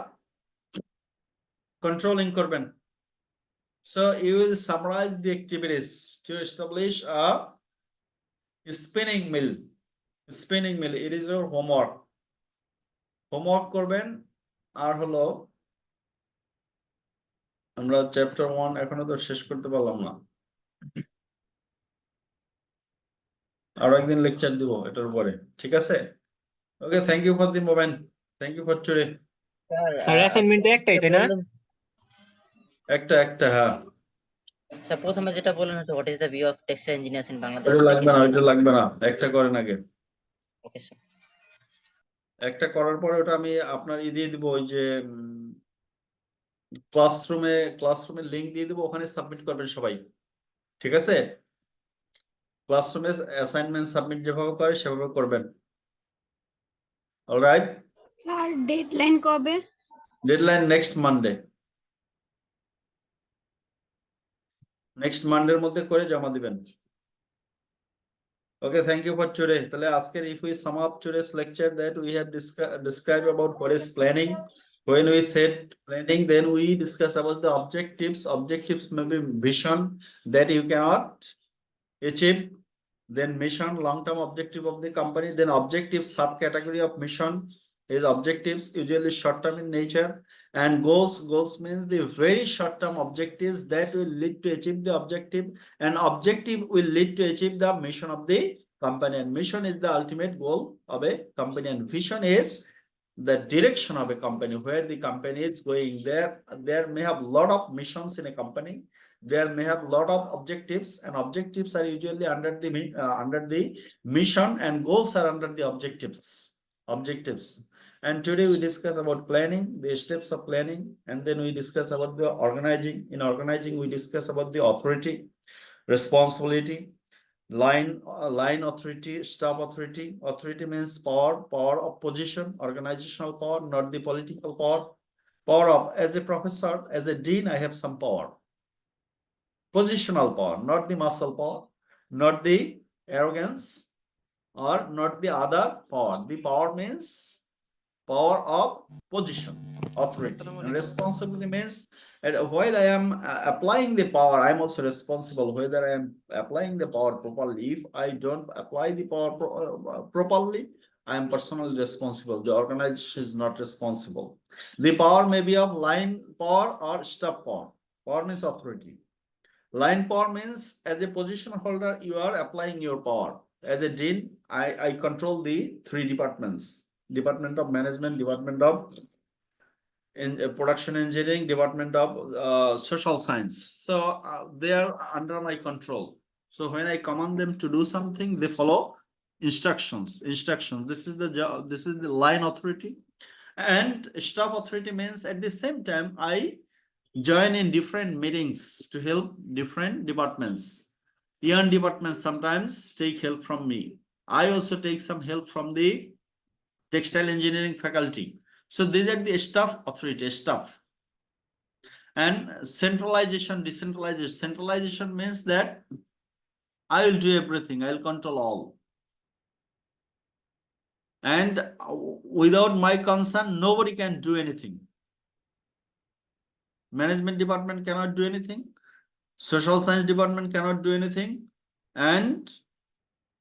কন্ট্রোলিং করবেন। So you will summarize the activities to establish a spinning mill. Spinning mill, it is your homework. Homework করবেন। আর হলো আমরা চ্যাপ্টার 1 এখনো তো শেষ করতে পারলাম না, আরো একদিন লেকচার দিব এটার উপরে, ঠিক আছে? Okay, thank you for the moment, thank you for today. Sir assignment একটাই তাই না? একটা হ্যাঁ। স্যার প্রথমে যেটা বললেন হচ্ছে what is the view of textile engineers in Bangladesh? ওটা লাগবে না, একটা করেন আগে। Okay sir. একটা করার পরে ওটা আমি আপনার দিয়ে দিব, ওই যে ক্লাসরুমে লিংক দিয়ে দিব, ওখানে সাবমিট করবেন সবাই, ঠিক আছে? ক্লাসরুমে অ্যাসাইনমেন্ট সাবমিট যেভাবে করে সেভাবে করবেন। অলরাইট, স্যার ডেডলাইন কবে? ডেডলাইন নেক্সট মানডের মধ্যে করে জমা দিবেন। Okay, thank you for today. তাহলে আজকের if we sum up today's lecture that we have described about what is planning. When we said planning, then we discuss about the objectives. Objectives may be vision that you cannot achieve. Then mission, long-term objective of the company. Then objectives, subcategory of mission is objectives, usually short-term in nature. And goals means the very short-term objectives that will lead to achieve the objective. And objective will lead to achieve the mission of the company. And mission is the ultimate goal of a company. And vision is the direction of a company, where the company is going. There may have a lot of missions in a company. There may have a lot of objectives, and objectives are usually under the mission, and goals are under the objectives. And today we discuss about planning, the steps of planning, and then we discuss about the organizing. In organizing, we discuss about the authority, responsibility, line authority, staff authority. Authority means power of position, organizational power, not the political power. Power of, as a professor, as a dean, I have some power. Positional power, not the muscle power, not the arrogance, or not the other power. The power means power of position, authority. And responsibility means that while I am applying the power, I am also responsible whether I am applying the power properly. If I don't apply the power properly, I am personally responsible. The organization is not responsible. The power may be of line power or staff power. Power means authority. Line power means as a position holder, you are applying your power. As a dean, I control the 3 departments: Department of Management, Department of Production Engineering, Department of Social Science. So they are under my control. So when I command them to do something, they follow instructions. This is the job. This is the line authority. And staff authority means at the same time I join in different meetings to help different departments. Young departments sometimes take help from me. I also take some help from the textile engineering faculty. So these are the staff authority, staff. And centralization, decentralization. Centralization means that I will do everything, I will control all. And without my consent, nobody can do anything. Management department cannot do anything. Social science department cannot do anything. And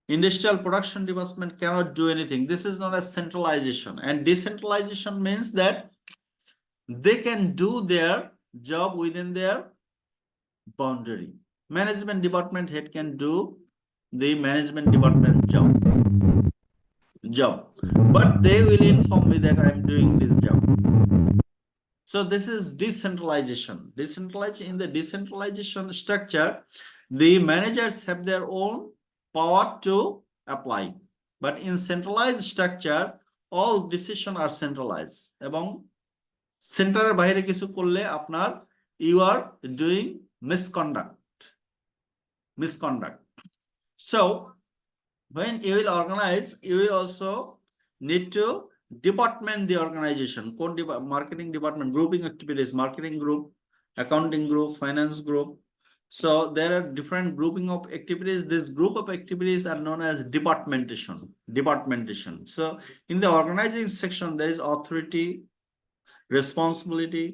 industrial production department cannot do anything. This is known as centralization. And decentralization means that they can do their job within their boundary. Management department head can do the management department job, but they will inform me that I am doing this job. So this is decentralization. In the decentralization structure, the managers have their own power to apply. But in centralized structure, all decisions are centralized. এবং সেন্টারের বাইরে কিছু করলে আপনার you are doing misconduct. So when you will organize, you will also need to department the organization. Marketing department, grouping activities, marketing group, accounting group, finance group. So there are different grouping of activities. This group of activities are known as departmentation. So in the organizing section, there is authority, responsibility,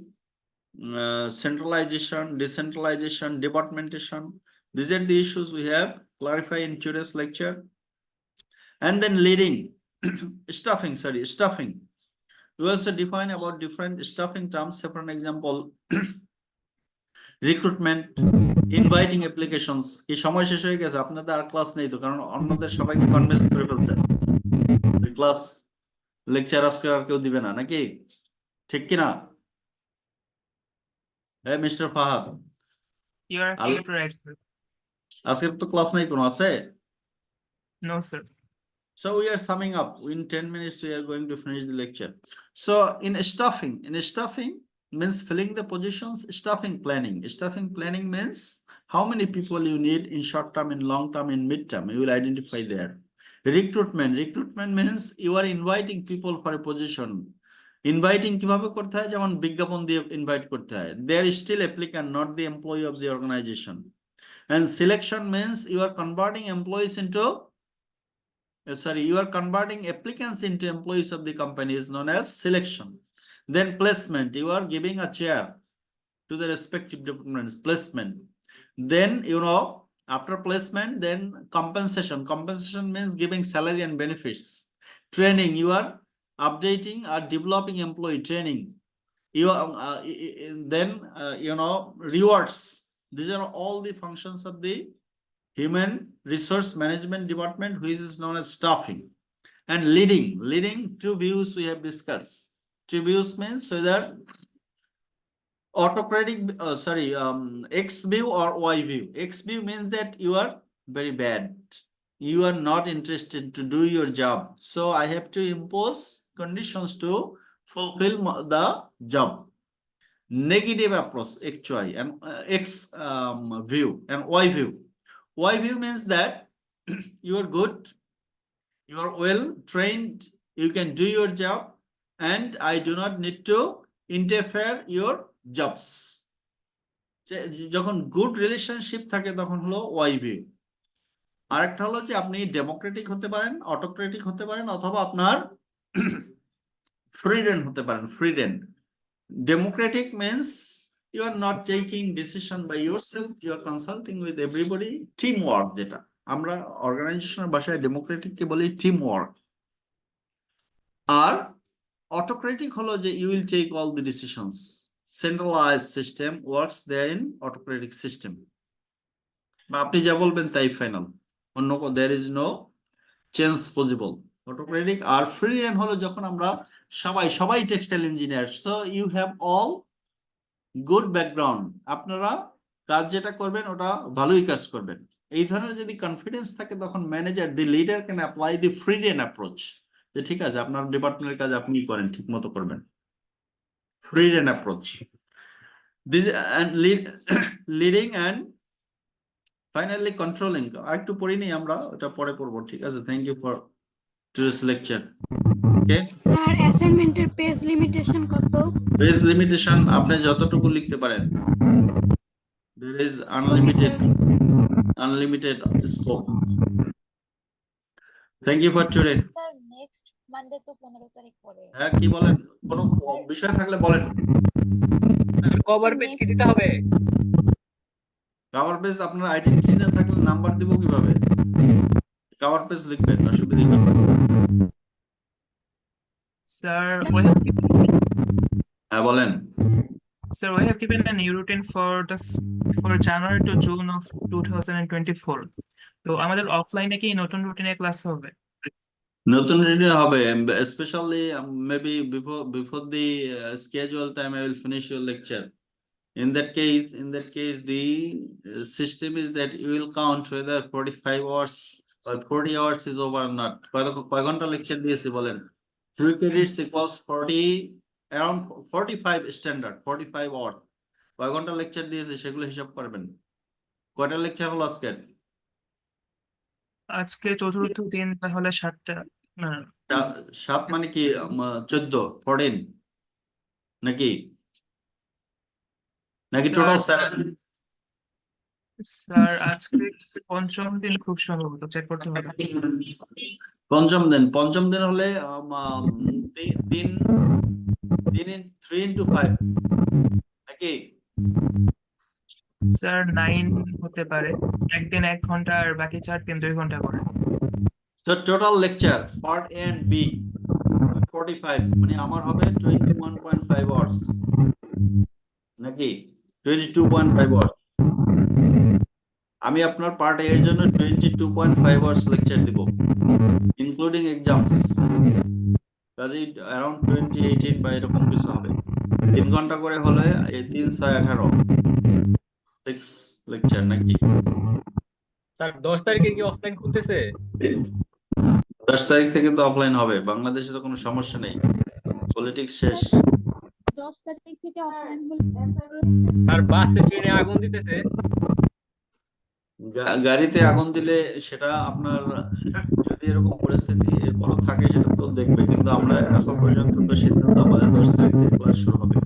centralization, decentralization, departmentation. These are the issues we have clarified in today's lecture. And then leading, stuffing. We also define about different stuffing terms. Say for an example, recruitment, inviting applications. এই সময় শেষ হয়ে গেছে, আপনাদের আর class নেই তো, কারণ অন্যদের সবাইকে কনভিন্স করে ফেলছেন ক্লাস লেকচার আজকে আর কেউ দিবে না নাকি, ঠিক কিনা? হ্যাঁ mister Fahad, You are absolutely right, sir. আজকে তো ক্লাস নেই কোনো, আছে? No, sir. So we are summing up. In 10 minutes, we are going to finish the lecture. So in stuffing means filling the positions. Staffing planning means how many people you need in short term, in long term, in mid term. You will identify there. Recruitment means you are inviting people for a position. Inviting কিভাবে করতে হয়, যেমন বিজ্ঞাপন দিয়ে invite করতে হয়. They are still applicant, not the employee of the organization. And selection means you are converting employees into you are converting applicants into employees of the company, is known as selection. Then placement, you are giving a chair to the respective departments, placement. Then, after placement, then compensation means giving salary and benefits. Training, you are updating or developing employee training. You are rewards. These are all the functions of the human resource management department, which is known as staffing. And leading, two views we have discussed. Two views means whether autocratic, X view or Y view. X view means that you are very bad, you are not interested to do your job, so I have to impose conditions to fulfill the job. Negative approach, actually, and X view. And Y view means that you are good, you are well trained, you can do your job, and I do not need to interfere your jobs. যখন good relationship থাকে তখন হলো Y view. আরেকটা হলো যে আপনি Democratic হতে পারেন, অটোক্রেটিক হতে পারেন, অথবা আপনার ফ্রিডেন হতে পারেন। ফ্রিডেন, Democratic means you are not taking decision by yourself, you are consulting with everybody, teamwork, যেটা আমরা অর্গানাইজেশনের ভাষায় ডেমোক্রেটিক কে বলি টিমওয়ার্ক। আর অটোক্রেটিক হলো যে you will take all the decisions, centralized system works there in autocratic system, বা আপনি যা বলবেন তাই ফাইনাল, অন্য there is no change possible. Autocratic আর ফ্রিডেন হলো যখন আমরা সবাই textile engineer, so you have all good background, আপনারা কাজ যেটা করবেন ওটা ভালোই কাজ করবেন, এই ধরনের যদি কনফিডেন্স থাকে তখন manager, the leader can apply the ফ্রিডেন approach, যে ঠিক আছে আপনার ডিপার্টমেন্টের কাজ আপনি করেন, ঠিক মতো করবেন, freedom approach. This and leading and finally controlling. আরেকটু পড়িনি আমরা, ওটা পরে পড়বো, ঠিক আছে? Thank you for today's lecture. Okay sir, অ্যাসাইনমেন্টের পেজ লিমিটেশন কত? পেজ লিমিটেশন আপনি যতটুকু লিখতে পারেন, there is unlimited scope. Thank you for today. Sir next Monday তো 15 তারিখ পরে। হ্যাঁ, কি বলেন? কোনো বিষয় থাকলে বলেন। কভার পেজ কি দিতে হবে? কভার পেজ আপনার আইডেন্টিটি না থাকলে নাম্বার দিব কিভাবে? কভার পেজ লিখবেন, অসুবিধা নেই। Sir, হ্যাঁ বলেন। Sir, we have given a new routine for January to June of 2024. তো আমাদের অফলাইনে কি নতুন রুটিনে ক্লাস হবে? নতুন রুটিন হবে, especially maybe before the schedule time I will finish your lecture. In that case, the system is that you will count whether 45 hours or 40 hours is over or not. কয় ঘন্টা lecture দিয়েছি বলেন? 3 credits equals 40, around 45 standard, 45 hours. কয় ঘন্টা lecture দিয়েছি সেগুলো হিসাব করবেন। কয়টা লেকচার হলো আজকে? আজকে চতুর্থ দিন, তাহলে 7টা। না, 7 মানে কি 14, 14 নাকি টোটাল 7? স্যার আজকে পঞ্চম দিন খুব সম্ভবত, চেক করতে হবে। পঞ্চম দিন হলে 3 into 5 নাকি? স্যার 9 হতে পারে, একদিন 1 ঘন্টা আর বাকি 4 দিন 2 ঘন্টা করে। তো total lecture part A and B 45 মানে আমার হবে 21.5 আওয়ার্স নাকি 22.5 আওয়ার্স। আমি আপনার পার্ট এর জন্য 22.5 আওয়ার্স লেকচার দিব ইনক্লুডিং এক্সামস, কাজেই অ্যারাউন্ড 2018 বা এরকম কিছু হবে। 3 ঘন্টা করে হলে 3 6 18 6 লেকচার নাকি? স্যার 10 তারিখে কি অফলাইন খুলতেছে? 10 তারিখ থেকে তো অফলাইন হবে, বাংলাদেশে তো কোনো সমস্যা নেই, পলিটিক্স শেষ। 10 তারিখ থেকে অফলাইন স্যার বাসে ট্রেনে আগুন দিতেছে। গাড়িতে আগুন দিলে সেটা আপনার যদি এরকম পরিস্থিতি এরপরও থাকে সেটা তো দেখবে, কিন্তু আমরা এখন পর্যন্ত তো সিদ্ধান্ত আমাদের 10 তারিখ থেকে ক্লাস শুরু হবে।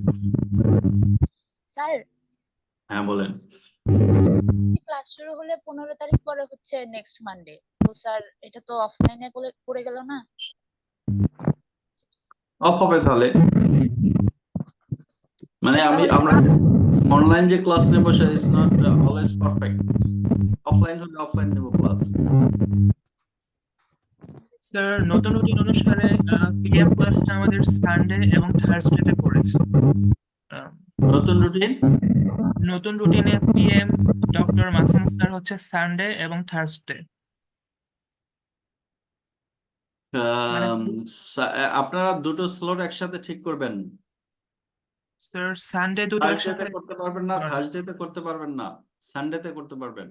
স্যার হ্যাঁ বলেন। ক্লাস শুরু হলে 15 তারিখ পরে হচ্ছে নেক্সট মানডে, তো স্যার এটা তো অফলাইনে পড়ে গেল না? অফ হবে তাহলে, মানে আমরা অনলাইন যে ক্লাস নেব সেটা is not always perfect, offline হলে অফলাইন নেব ক্লাস। স্যার নতুন রুটিন অনুসারে পিএম ক্লাসটা আমাদের সানডে এবং থার্সডেতে পড়েছে। নতুন রুটিনে পিএম ডক্টর মাসুম স্যার হচ্ছে সানডে এবং থার্সডে। আপনারা দুটো স্লট একসাথে ঠিক করবেন। স্যার সানডে দুটো একসাথে করতে পারবেন না, থার্সডেতে করতে পারবেন না, সানডেতে করতে পারবেন।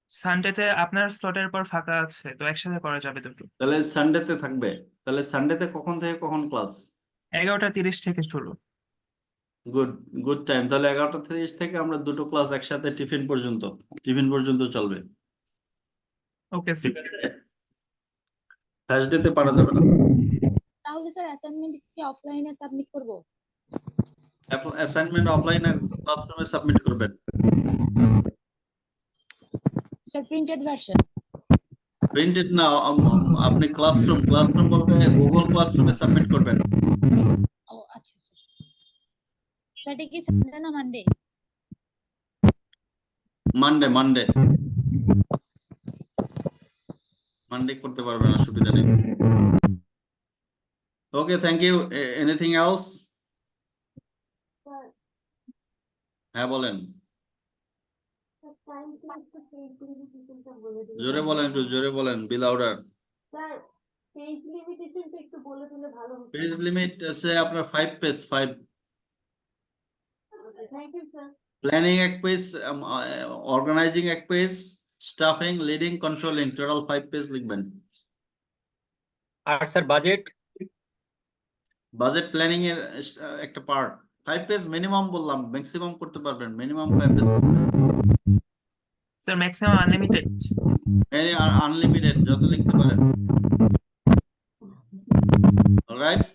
সানডেতে আপনার স্লটের পর ফাঁকা আছে, তো একসাথে করা যাবে দুটো। তাহলে সানডেতে থাকবে। তাহলে সানডেতে কখন থেকে কখন ক্লাস? 11:30 থেকে শুরু। Good time. তাহলে 11:30 থেকে আমরা দুটো ক্লাস একসাথে টিফিন পর্যন্ত চলবে। Okay sir. থার্সডেতে পারা যাবে না। তাহলে স্যার অ্যাসাইনমেন্ট কি অফলাইনে সাবমিট করব? অ্যাসাইনমেন্ট অফলাইনে ক্লাসরুমে সাবমিট করবেন। Sir printed version? প্রিন্টেড না, আপনি ক্লাসরুম বলতে গুগল ক্লাসরুমে সাবমিট করবেন। ও আচ্ছা স্যার। সেটা কি সানডে না মানডে? মানডে করতে পারবেন, অসুবিধা নেই। ওকে, থ্যাংক ইউ। Anything else? হ্যাঁ বলেন, জোরে বলেন, একটু জোরে বলেন, বি লাউডার। পেজ লিমিট আছে আপনার 5 পেজ, 5। প্ল্যানিং এক পেজ, অর্গানাইজিং এক page, staffing, leading, controlling, total 5 page লিখবেন। আর স্যার বাজেট প্ল্যানিং এর একটা পার্ট। 5 পেজ মিনিমাম বললাম, ম্যাক্সিমাম করতে পারবেন, minimum 5 page. Sir maximum unlimited? Unlimited, যত লিখতে পারেন। Alright,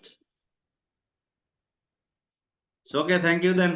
okay, thank you then.